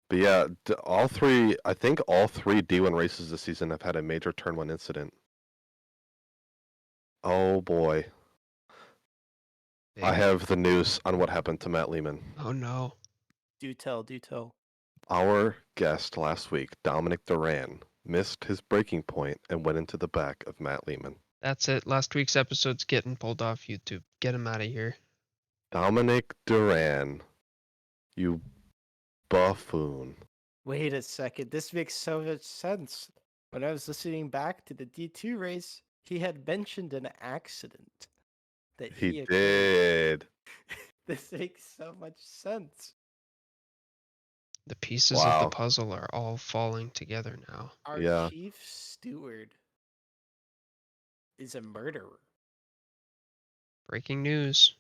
But yeah, I think all three D1 races this season have had a major turn one incident. Oh boy. I Big. have the news on what happened to Matt Lehman. Oh no. Do tell. Our guest last week, Dominic Duran, missed his braking point and went into the back of Matt Lehman. That's it. Last week's episode's getting pulled off YouTube. Get him out of here. Dominic Duran, you buffoon. Wait a second. This makes so much sense. When I was listening back to the D2 race, he had mentioned an accident that He occurred. did. This makes so much sense. The pieces of the Wow. puzzle are all falling together now. Our Yeah. chief steward is a murderer. Breaking news.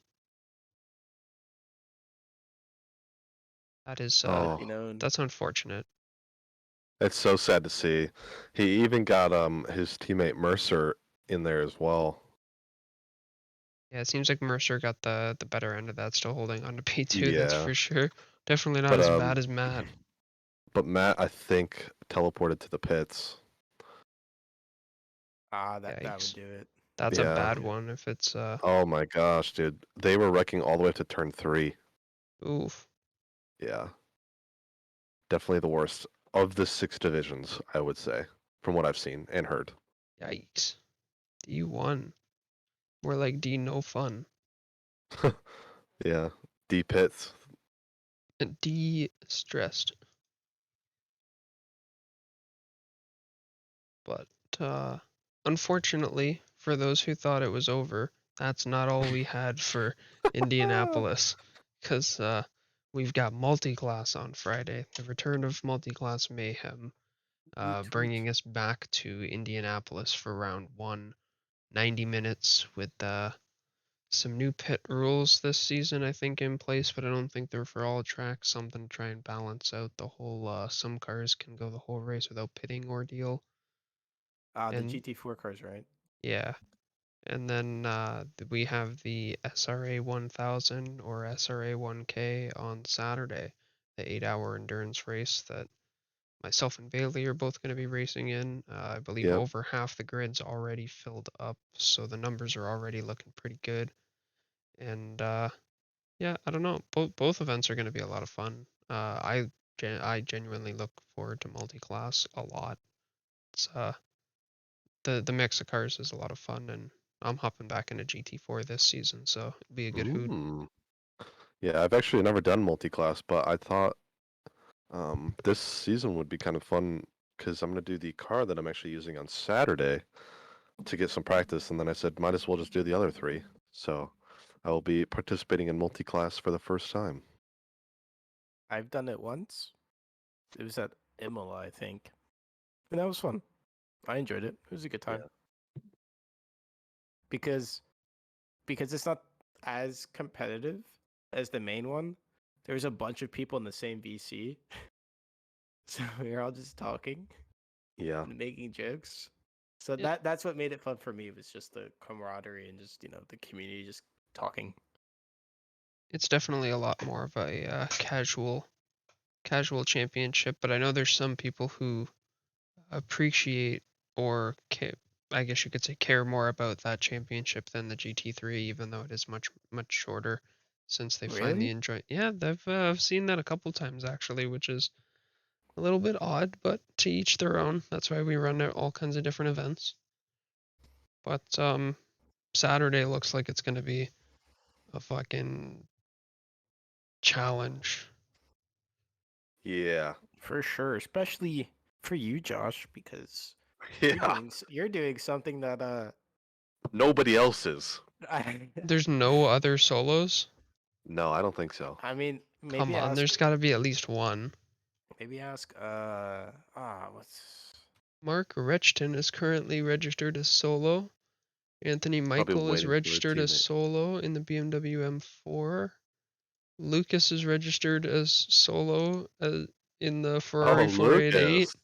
That is Oh, You know, that's unfortunate. it's so sad to see. He even got his teammate Mercer in there as well. Yeah, it seems like Mercer got the better end of that, still holding on to P2, that's Yeah. for sure. Definitely not But as bad as Matt. but Matt, I think, teleported to the pits. that would Yikes. do it. That's a Yeah. bad one if it's Oh my gosh, dude. They were wrecking all the way up to turn 3. oof. Yeah. Definitely the worst of the 6 divisions, I would say, from what I've seen and heard. Yikes. D1. More like D no fun. Yeah. D pits. D stressed. But unfortunately, for those who thought it was over, that's not all we had for Indianapolis. Because we've got multi-class on Friday. The return of multi-class mayhem. Bringing us back to Indianapolis for round 1. 90 minutes with some new pit rules this season, I think, in place, but I don't think they're for all tracks. Something to try and balance out the whole some cars can go the whole race without pitting ordeal. The And GT4 cars, right? yeah. And then we have the SRA 1000 or SRA 1K on Saturday, the 8-hour endurance race that myself and Bailey are both going to be racing in. I believe Yep. over half the grid's already filled up, so the numbers are already looking pretty good. And yeah, I don't know. Both events are going to be a lot of fun. I genuinely look forward to multi-class a lot. It's the mix of cars is a lot of fun, and I'm hopping back into GT4 this season, so it'll be a good hoot. Yeah, I've actually never done multi-class, but I thought this season would be kind of fun because I'm going to do the car that I'm actually using on Saturday to get some practice, and then I said might as well just do the other 3. So I will be participating in multi-class for the first time. I've done it once. It was at Imola, I think, and that was fun. I enjoyed it. It was a good time. Because it's not as competitive as the main one. There's a bunch of people in the same VC, so we were all just talking Yeah. and making jokes. So Yeah. that's what made it fun for me, was just the camaraderie and just the community just talking. It's definitely a lot more of a casual championship, but I know there's some people who appreciate or I guess you could say care more about that championship than the GT3, even though it is much shorter. Since they find the Really? enjoy, yeah, I've seen that a couple times actually, which is a little bit odd, but to each their own. That's why we run all kinds of different events. But Saturday looks like it's gonna be a fucking challenge. Yeah. For sure, especially for you, Josh, because Yeah. you're doing something that Nobody else is. There's no other solos. No, I don't think so. I mean, Come maybe on, ask there's got to be at least one. what's Mark Rechton is currently registered as solo. Anthony Probably Michael is waiting for a registered as teammate. solo in the BMW M4. Lucas is registered as solo in the Ferrari Oh, 488. Lucas.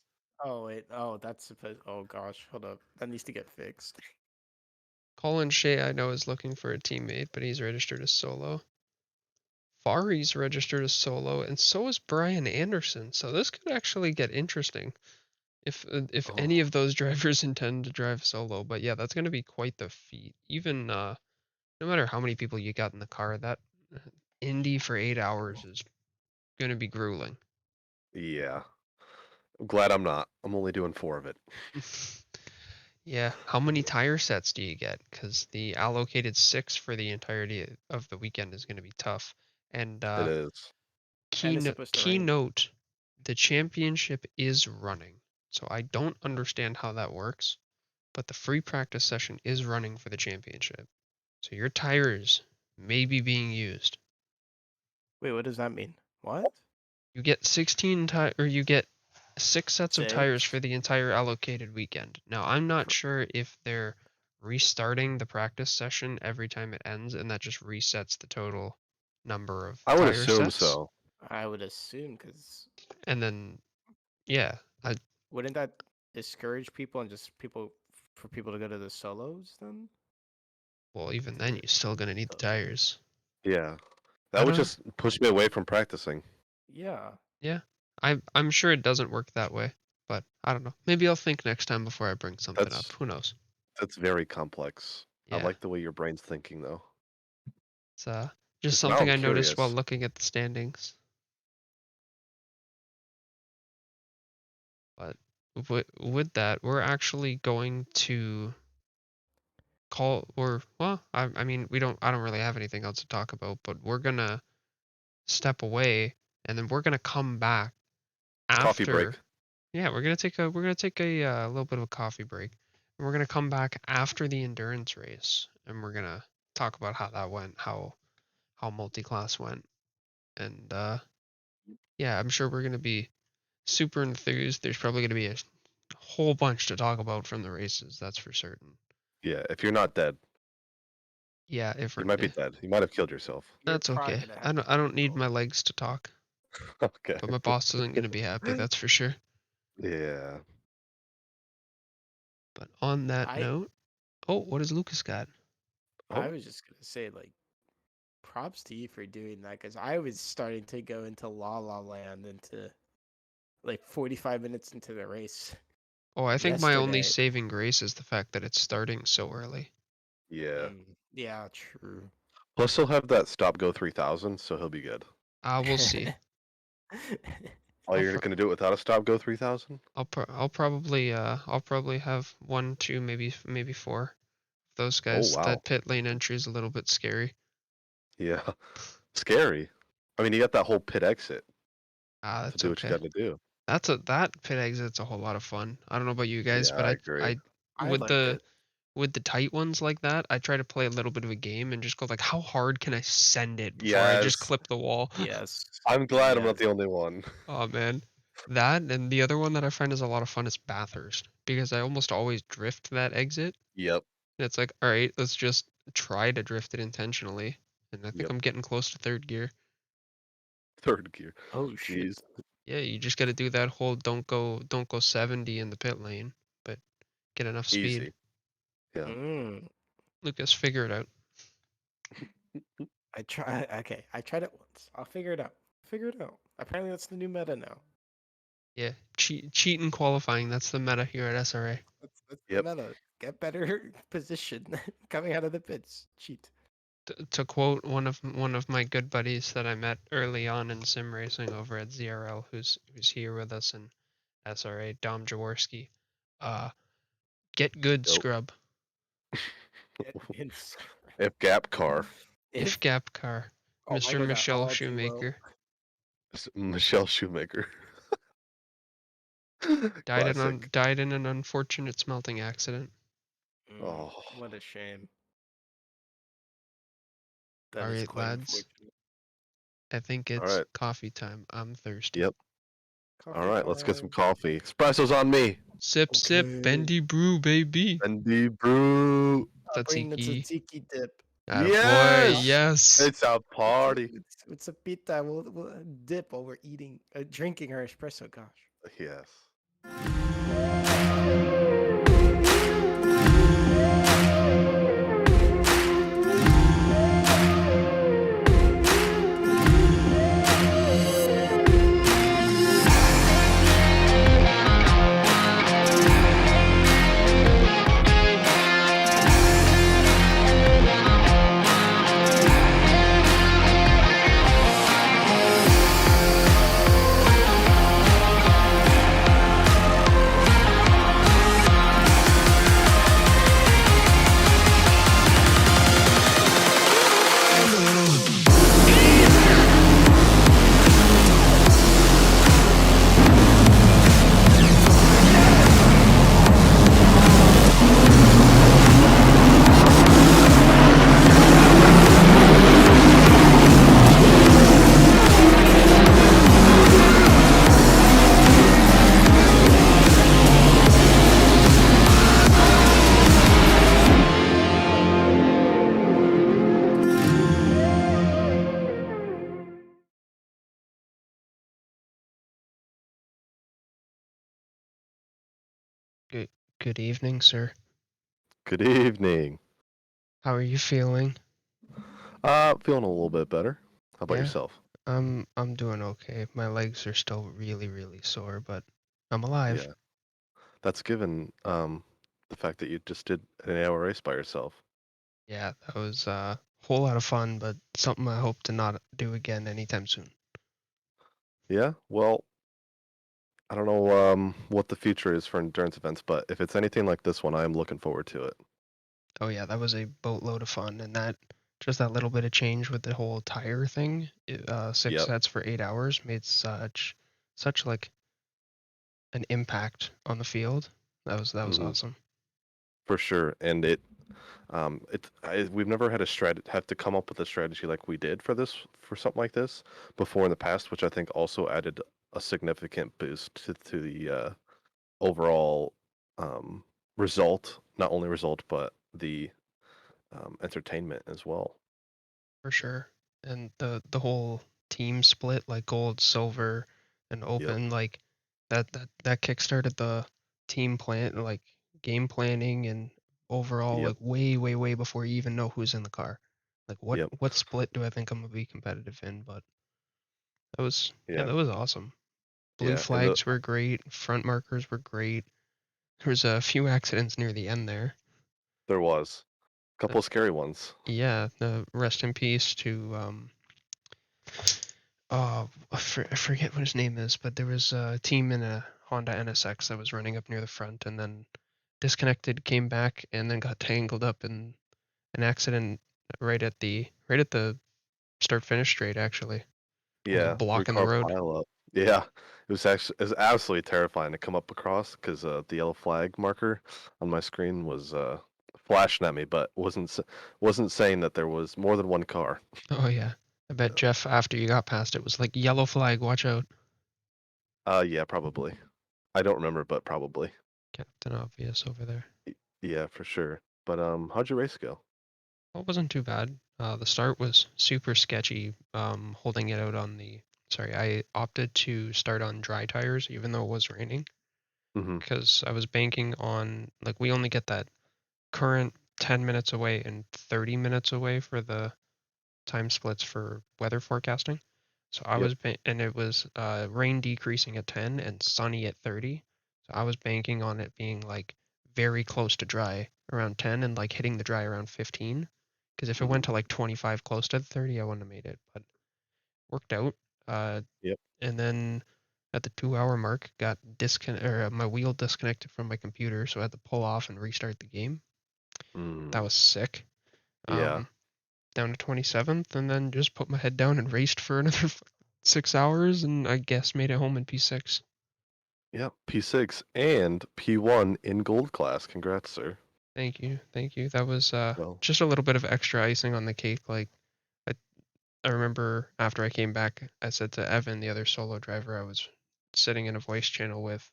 Oh wait, that's supposed. Oh gosh, hold up, that needs to get fixed. Colin Shea, I know, is looking for a teammate, but he's registered as solo. Fari's registered as solo, and so is Brian Anderson. So this could actually get interesting if any Oh, of those drivers intend to drive solo. But yeah, that's going to be quite the feat. Even no matter how many people you got in the car, that Indy for 8 hours is going to be grueling. yeah. I'm glad I'm not. I'm only doing 4 of it. Yeah, how many tire sets do you get? Because the allocated 6 for the entirety of the weekend is going to be tough. And It is. And it's supposed to rain. keynote, the championship is running. So I don't understand how that works, but the free practice session is running for the championship. So your tires may be being used. Wait, what does that mean? What? You get 6 sets of tires for 6? the entire allocated weekend. Now, I'm not sure if they're restarting the practice session every time it ends and that just resets the total number of I would tire assume sets. so. I would assume, because And then, yeah, wouldn't that discourage people and just for people to go to the solos then? well, even To then, the- you're still going to need the tires. Yeah. I That would don't, just push me away from practicing. Yeah. yeah, I'm sure it doesn't work that way, but I don't know. Maybe I'll think next time before I bring something up. That's Who knows? that's very complex. I Yeah, like the way your brain's thinking though. it's just 'Cause now something I'm I noticed while curious. looking at the standings. But with that, we're actually going to I mean, I don't really have anything else to talk about, but we're gonna step away and then we're gonna come back Coffee break. after. Yeah, we're gonna take a little bit of a coffee break. And we're gonna come back after the endurance race, and we're gonna talk about how that went, how multi-class went, and yeah, I'm sure we're gonna be super enthused. There's probably gonna be a whole bunch to talk about from the races, that's for certain. Yeah, if you're not dead. Yeah, if You might be dead. You might have killed yourself. You're that's probably okay. gonna have to I don't need Google. my legs to talk, Okay. but my boss isn't gonna be happy, that's for sure. Yeah. But on that I note, oh, what does Lucas got? I Oh, was just gonna say, like, props to you for doing that, because I was starting to go into La La Land into like 45 minutes into the race Oh, I think my only yesterday. saving grace is the fact that it's starting so early. yeah. Yeah, true. Plus he'll have that stop go 3000, so he'll be good. We'll see. Oh, I'll you're pro- gonna do it without a stop go 3000? I'll probably have 1, 2, maybe 4. Those Oh guys, wow. that pit lane entry is a little bit scary. Yeah. Scary. I mean, you got that whole pit exit to That's do what you okay. got to do. that pit exit's a whole lot of fun. I don't know about you guys, Yeah, but I agree. I I with liked the it. with the tight ones like that, I try to play a little bit of a game and just go like, how hard can I send it before I just Yes. clip the wall? Yes. I'm glad I'm not Yes. the only one. Oh man. That and the other one that I find is a lot of fun is Bathurst because I almost always drift that exit. Yep. And it's like, all right, let's just try to drift it intentionally. And I think Yep. I'm getting close to third gear. Third gear. Oh shit. Jeez. Yeah, you just got to do that whole don't go 70 in the pit lane, but get enough speed. Easy. Yeah. Mm. Lucas, figure it out. I try. Okay, I tried it once. I'll figure it out. Figure it out. Apparently, that's the new meta now. Yeah, cheat in qualifying. That's the meta here at SRA. That's the Yep. meta. Get better position coming out of the pits. Cheat. To quote one of my good buddies that I met early on in sim racing over at ZRL, who's here with us in SRA, Dom Jaworski, uh, get good, Nope. scrub. If gap car. If gap car, Oh, Mr. Michael got Michelle all too low. Shoemaker Michelle Shoemaker. Classic. died in an unfortunate smelting accident. Oh. What a shame. All That is right, quite lads. unfortunate. I think All it's right. coffee time. I'm thirsty. Yep. All Coffee right. Let's get some time. coffee. Espresso's on me. Sip, sip, Okay. bendy brew, baby. And the brew. I'll bring the Tzatziki. tzatziki dip. Attaboy, Yes. yes. It's a party. It's a pita. We'll dip while we're eating, drinking our espresso. Gosh. Yes. Good evening, sir. Good evening. How are you feeling? Feeling a little bit better. How about Yeah, yourself? I'm doing okay. My legs are still really, really sore, but I'm alive. Yeah. That's given the fact that you just did an 8-hour race by yourself. Yeah, that was a whole lot of fun, but something I hope to not do again anytime soon. Yeah. Well, I don't know what the future is for endurance events, but if it's anything like this one, I am looking forward to it. Oh yeah, that was a boatload of fun, and that little bit of change with the whole tire thing, 6 Yep. sets for 8 hours made such like an impact on the field. That was Mhm. awesome. For sure. And we've never had have to come up with a strategy like we did for something like this before in the past, which I think also added a significant boost to the overall um, result, not only result, but the entertainment as well. For sure. And the whole team split, like gold, silver, and Yep. open, like that kickstarted the team plan, like game planning and overall, Yep. like way before you even know who's in the car. Like Yep. what split do I think I'm gonna be competitive in? But Yeah. that was awesome. Blue Yeah. And flags were great, front markers were great. There was a few accidents near the end there. there was a Uh, couple of scary ones. yeah, rest in peace to I forget what his name is, but there was a team in a Honda NSX that was running up near the front and then disconnected, came back, and then got tangled up in an accident right at the start finish straight. Actually, almost Yeah. blocking the Three-car road. pile up. Yeah, it was absolutely terrifying to come up across because the yellow flag marker on my screen was flashing at me, but wasn't saying that there was more than one car. Oh yeah. I bet Jeff, after you got past it, was like, yellow flag, watch out. Yeah, probably. I don't remember, but probably. Captain Obvious over there. Yeah, for sure. But how'd your race go? Well, it wasn't too bad. The start was super sketchy. Holding it out on the. Sorry, I opted to start on dry tires even though it was raining Mm-hmm. because I was banking on like we only get that current 10 minutes away and 30 minutes away for the time splits for weather forecasting. So I Yep. was and it was rain decreasing at 10 and sunny at 30. So I was banking on it being like very close to dry around 10 and like hitting the dry around 15. Because if it Mm-hmm. went to like 25 close to 30, I wouldn't have made it. But worked out. Uh, Yep. and then at the 2 hour mark, got my wheel disconnected from my computer, so I had to pull off and restart the game. That Mm. was sick. Yeah. Um, down to 27th, and then just put my head down and raced for another 6 hours, and I guess made it home in P6. Yep. P6 and P1 in gold class. Congrats, sir. Thank you, thank you. That was Well. just a little bit of extra icing on the cake. Like I, I remember after I came back, I said to Evan, the other solo driver I was sitting in a voice channel with,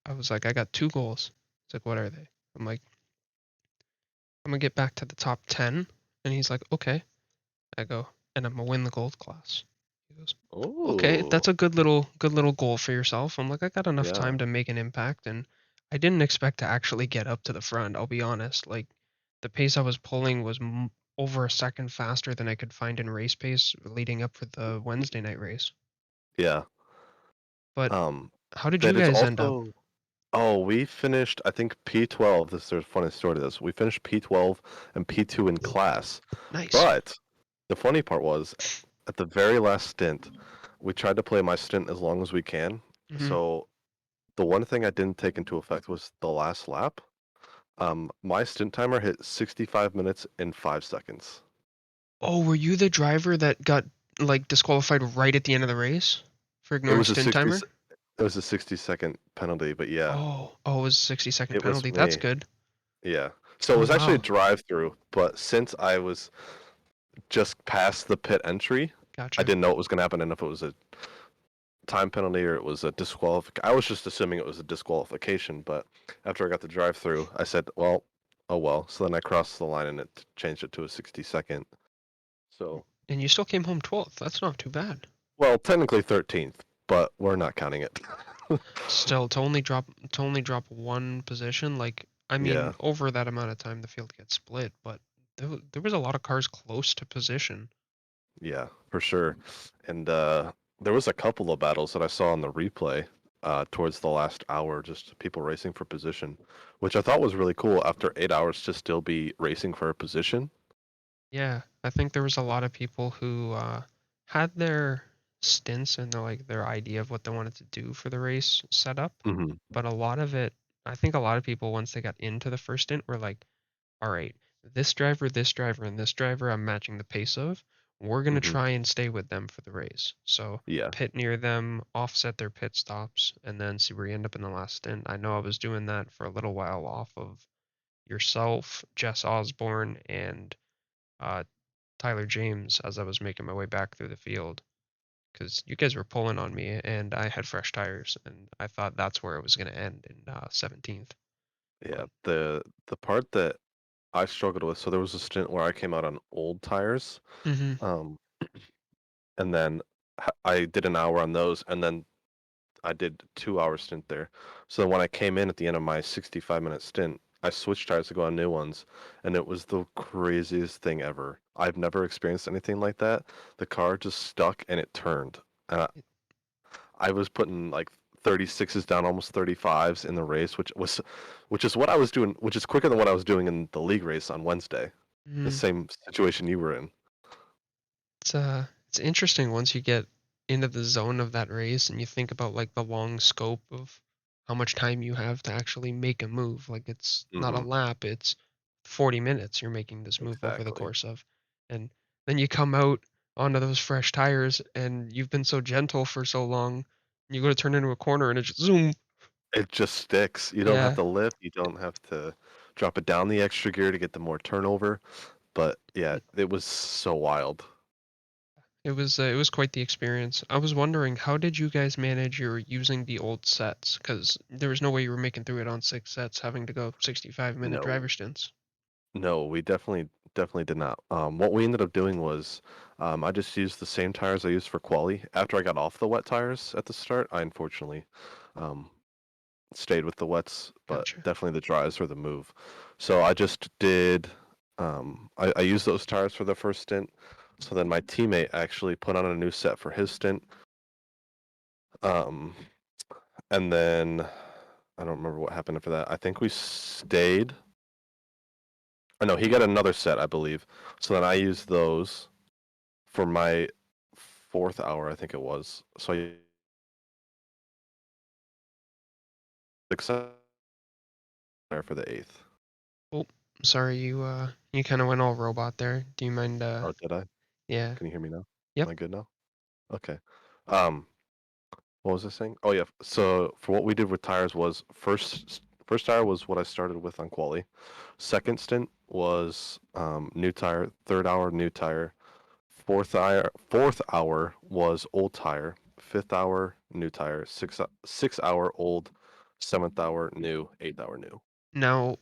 I was like, I got 2 goals. He's like, what are they? I'm like, I'm gonna get back to the top 10, and he's like, okay. I go, and I'm gonna win the gold class. He goes, okay, Oh. that's a good little goal for yourself. I'm like, I got enough Yeah. time to make an impact, and I didn't expect to actually get up to the front. I'll be honest. Like, the pace I was pulling was over a second faster than I could find in race pace leading up for the Wednesday night race. Yeah. But Um. how did you That is guys end up? also. Oh, we finished, I think, P12. There's a funny story to this. We finished P12 and P2 in class. Nice. But the funny part was, at the very last stint, we tried to play my stint as long as we can. Hmm. So the one thing I didn't take into effect was the last lap. My stint timer hit 65 minutes and 5 seconds. Oh, were you the driver that got like disqualified right at the end of the race for It ignoring was a stint 60, timer? it was a 60-second penalty, but yeah, Oh, it was a 60-second it was penalty. That's me. good. Yeah. So it Oh was actually a wow. drive-through, but since I was just past the pit entry, I Gotcha. didn't know what was going to happen and if it was a time penalty or it was a disqualification. I was just assuming it was a disqualification, but after I got the drive-through, I said, "Well, oh well." So then I crossed the line and it changed it to a 60-second. So, And you still came home 12th. That's not too bad. well, technically 13th, but we're not counting it. Still, to only drop one position, like I mean, Yeah, over that amount of time the field gets split, but there was a lot of cars close to position. yeah, for sure. And there was a couple of battles that I saw on the replay towards the last hour, just people racing for position, which I thought was really cool after 8 hours to still be racing for a position. Yeah, I think there was a lot of people who had their stints and their idea of what they wanted to do for the race set up, Hmm. but a lot of it, I think a lot of people once they got into the first stint were like, all right, this driver, and this driver I'm matching the pace of. We're going to Hmm. try and stay with them for the race. So Yeah. pit near them, offset their pit stops, and then see where you end up in the last stint. I know I was doing that for a little while off of yourself, Jess Osborne, and uh, Tyler James as I was making my way back through the field. Because you guys were pulling on me, and I had fresh tires, and I thought that's where it was going to end in 17th. Yeah, But the part that I struggled with, so there was a stint where I came out on old tires, hmm um, and then I did an hour on those, and then I did 2 hour stint there. So when I came in at the end of my 65-minute stint, I switched tires to go on new ones, and it was the craziest thing ever. I've never experienced anything like that. The car just stuck and it turned. I was putting like 36s down, almost 35s in the race, which is what I was doing, which is quicker than what I was doing in the league race on Wednesday. The mm, same situation you were in. it's interesting once you get into the zone of that race and you think about like the long scope of how much time you have to actually make a move. Like it's not a Hmm. lap, it's 40 minutes you're making this move over the Exactly. course of. And then you come out onto those fresh tires, and you've been so gentle for so long. You go to turn into a corner, and it just zoom. It just sticks. You don't have Yeah, to lift. You don't have to drop it down the extra gear to get the more turnover. But yeah, it was so wild. it was quite the experience. I was wondering, how did you guys manage your using the old sets? Because there was no way you were making through it on 6 sets, having to go 65-minute No, driver stints. no, we definitely did not. What we ended up doing was, I just used the same tires I used for quali. After I got off the wet tires at the start, I unfortunately um, stayed with the wets, but Gotcha. definitely the dries were the move. So I just did. I used those tires for the first stint. So then my teammate actually put on a new set for his stint. Um, and then I don't remember what happened after that. I think we stayed. Oh no, he got another set, I believe. So then I used those for my fourth hour, I think it was. So I except there for the eighth. Oh, sorry, you kind of went all robot there. Do you mind? Oh, did I? Yeah. Can you hear me now? Yep. Am I good now? Okay. Um, what was I saying? Oh yeah. So for what we did with tires was first tire was what I started with on quali. Second stint was new tire. Third hour new tire. Fourth hour was old tire. Fifth hour new tire. Six hour old. Seventh hour new. Eighth hour new. Now,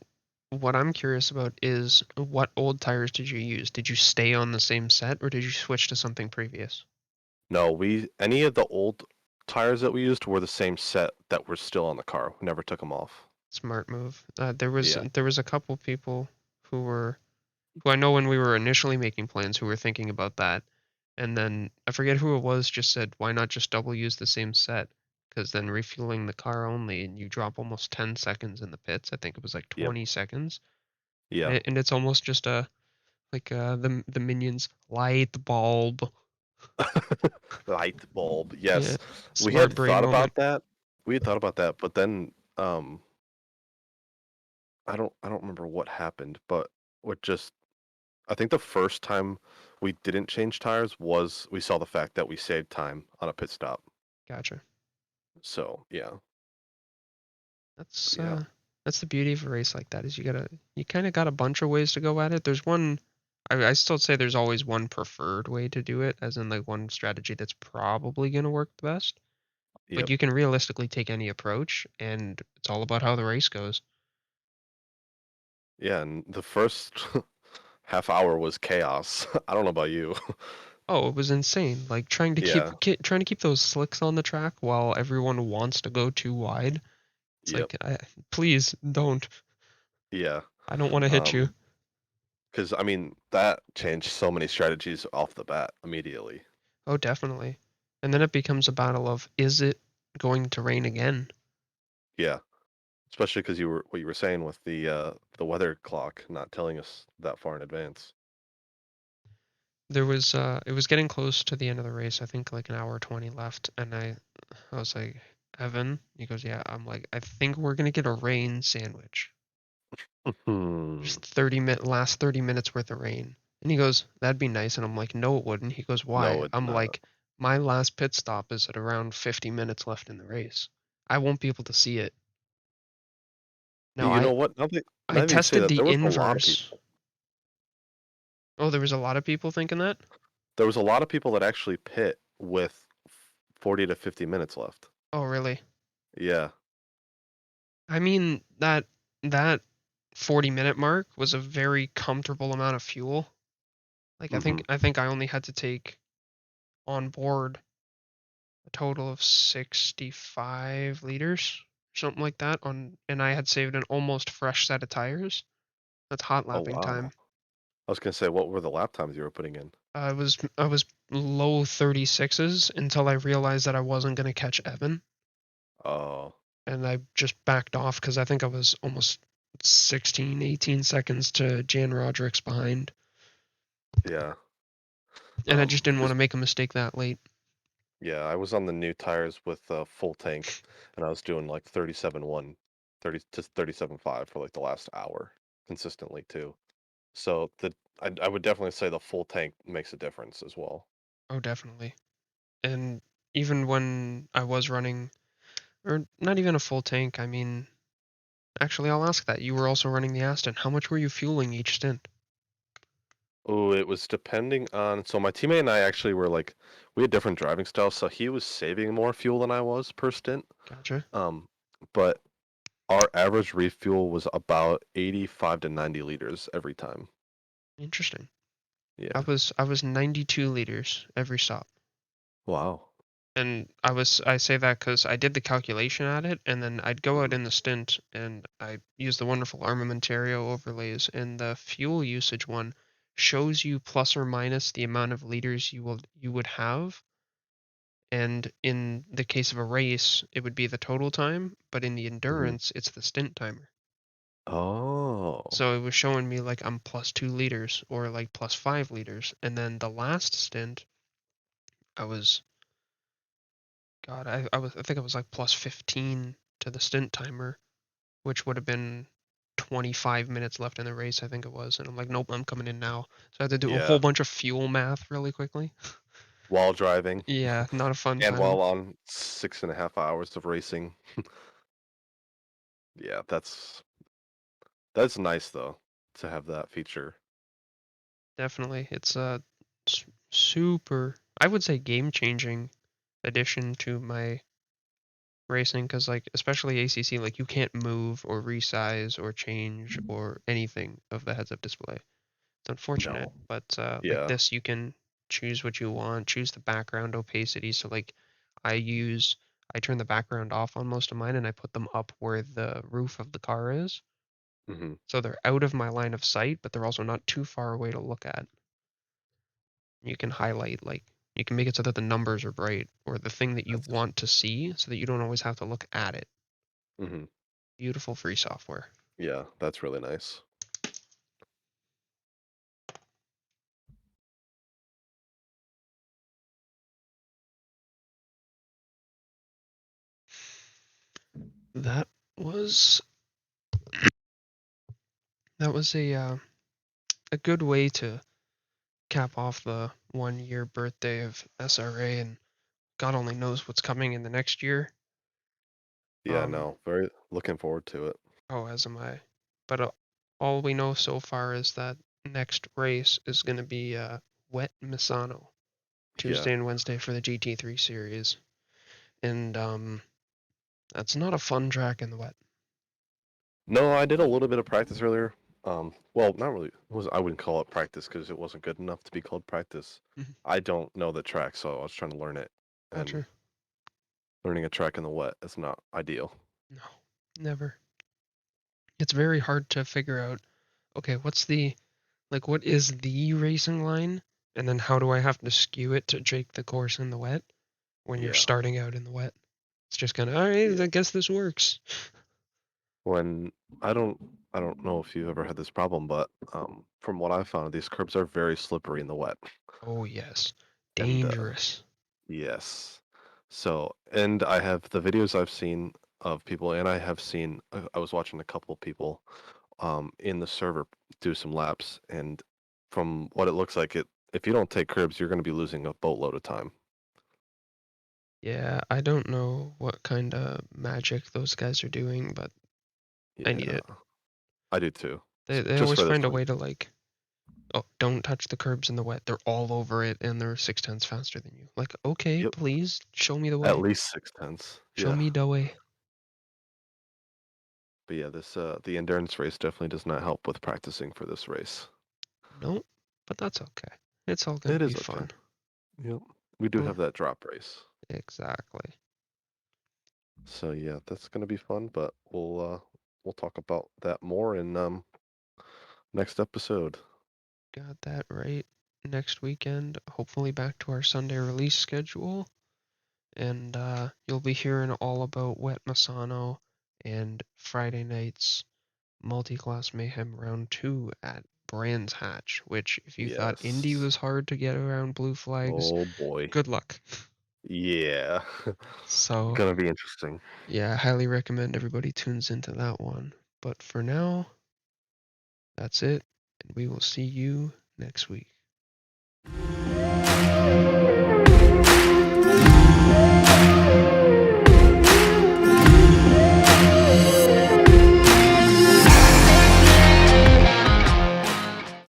what I'm curious about is what old tires did you use? Did you stay on the same set or did you switch to something previous? No, we any of the old tires that we used were the same set that were still on the car. We never took them off. Smart move. Yeah. There was a couple people who were who I know when we were initially making plans who were thinking about that, and then I forget who it was just said why not just double use the same set? Because then refueling the car only and you drop almost 10 seconds in the pits. I think it was like Yep. 20 seconds, Yeah. and it's almost just a like the minions light the bulb. Light bulb. Yeah, Yes. We smart had brain thought moment. about that. We had thought about that, but then I don't remember what happened, but what just I think the first time we didn't change tires was we saw the fact that we saved time on a pit stop. Gotcha. So, yeah. That's Yeah. uh that's the beauty of a race like that is you kind of got a bunch of ways to go at it. There's one I still say there's always one preferred way to do it, as in like one strategy that's probably going to work the best. But Yep. you can realistically take any approach, and it's all about how the race goes. Yeah, and the first half hour was chaos. I don't know about you. Oh, it was insane. Like Yeah. trying to keep those slicks on the track while everyone wants to go too wide. It's Yep. like, please don't. Yeah. I don't want to hit you. Um, because I mean that changed so many strategies off the bat immediately. Oh, definitely. And then it becomes a battle of is it going to rain again? Yeah. Especially because you were what you were saying with the weather clock not telling us that far in advance. There was it was getting close to the end of the race. I think like an hour 20 left, and I was like, Evan, he goes, yeah. I'm like, I think we're gonna get a rain sandwich. Hmm. Just 30 minute last 30 minutes worth of rain. And he goes, that'd be nice. And I'm like, no, it wouldn't. He goes, No, why? it's I'm not. like, my last pit stop is at around 50 minutes left in the race. I won't be able to see it. Now You know what? I Now that you say tested that, the there was a lot of inverse. people. Oh, there was a lot of people thinking that? There was a lot of people that actually pit with 40 to 50 minutes left. Oh, really? Yeah. I mean, that 40-minute mark was a very comfortable amount of fuel. Like Hmm. I think I only had to take on board a total of 65 liters, something like that on and I had saved an almost fresh set of tires. That's hot Oh lapping wow. time. I was gonna say, what were the lap times you were putting in? I was low 36s until I realized that I wasn't going to catch Evan Oh, and I just backed off cuz I think I was almost 16, 18 seconds to Jan Roderick's behind. yeah. And I just didn't want Because to make a mistake that late. yeah, I was on the new tires with a full tank, and I was doing like 37.1, 30 to 37.5 for like the last hour consistently too. So I would definitely say the full tank makes a difference as well. Oh, definitely. And even when I was running, or not even a full tank, I mean, actually, I'll ask that. You were also running the Aston. How much were you fueling each stint? Oh, it was depending on. So my teammate and I actually were like, we had different driving styles. So he was saving more fuel than I was per stint. Gotcha. But our average refuel was about 85 to 90 liters every time. Interesting. I Yeah. was 92 liters every stop. Wow. And I say that because I did the calculation at it, and then I'd go out Mhm. in the stint and I use the wonderful Armamentario overlays, and the fuel usage one shows you plus or minus the amount of liters you would have. And in the case of a race, it would be the total time, but in the Mhm. endurance, it's the stint timer. Oh. So it was showing me like I'm plus 2 liters or like plus 5 liters. And then the last stint, I was, God, I think I was like plus 15 to the stint timer, which would have been 25 minutes left in the race, I think it was. And I'm like, nope, I'm coming in now. So I had to do a whole Yeah. bunch of fuel math really quickly. While driving Yeah, not a fun and time. while on 6.5 hours of racing. Yeah, that's nice though to have that feature. Definitely. It's a super, I would say, game-changing addition to my racing because, like, especially ACC, like, you can't move or resize or change or anything of the heads-up display. It's unfortunate, No. but like Yeah. this, you can choose what you want, choose the background opacity. So, like, I turn the background off on most of mine and I put them up where the roof of the car is. Hmm. So they're out of my line of sight, but they're also not too far away to look at. You can highlight, like, you can make it so that the numbers are bright or the thing that you That's want to see so that you don't always have to look at it. hmm Beautiful free software. Yeah, that's really nice. That was that was a good way to cap off the 1 year birthday of SRA, and God only knows what's coming in the next year. Yeah, Um, no, very looking forward to it. oh, as am I. But all we know so far is that next race is going to be Wet Misano, Yeah. Tuesday and Wednesday for the GT3 series, and that's not a fun track in the wet. No, I did a little bit of practice earlier. Well, not really. I wouldn't call it practice because it wasn't good enough to be called practice. Mhm. I don't know the track, so I was trying to learn it, and Gotcha. learning a track in the wet is not ideal. No, never. It's very hard to figure out. Okay, what is the racing line, and then how do I have to skew it to take the course in the wet when you're Yeah, starting out in the wet? It's just kind of all right. yeah. I guess this works. When I don't know if you've ever had this problem, but from what I've found, these curbs are very slippery in the wet, Oh yes, and dangerous. yes. So, and I have the videos I've seen of people, and I have seen. I was watching a couple of people in the server do some laps, and from what it looks like, if you don't take curbs, you're going to be losing a boatload of time. Yeah, I don't know what kind of magic those guys are doing, but I need Yeah, it. I do too. They Just always for this find a one. way to like, oh, don't touch the curbs in the wet. They're all over it and they're 6 tenths faster than you. Like, okay, Yep, please show me the at way. least 6 tenths. Show Yeah, me the way. but yeah, this the endurance race definitely does not help with practicing for this race. Nope, but that's okay. It's all gonna It be is okay. fun. Yep, we do Well, have that drop race, exactly. so yeah, that's going to be fun. But we'll talk about that more in next episode. Got that right. Next weekend, hopefully back to our Sunday release schedule. And you'll be hearing all about Wet Masano and Friday night's Multi-Class Mayhem Round 2 at Brands Hatch, which, if you thought Indy Yes. was hard to get around blue flags, Oh boy. good luck. Yeah. So, Gonna be interesting. yeah, I highly recommend everybody tunes into that one. But for now, that's it, and we will see you next week.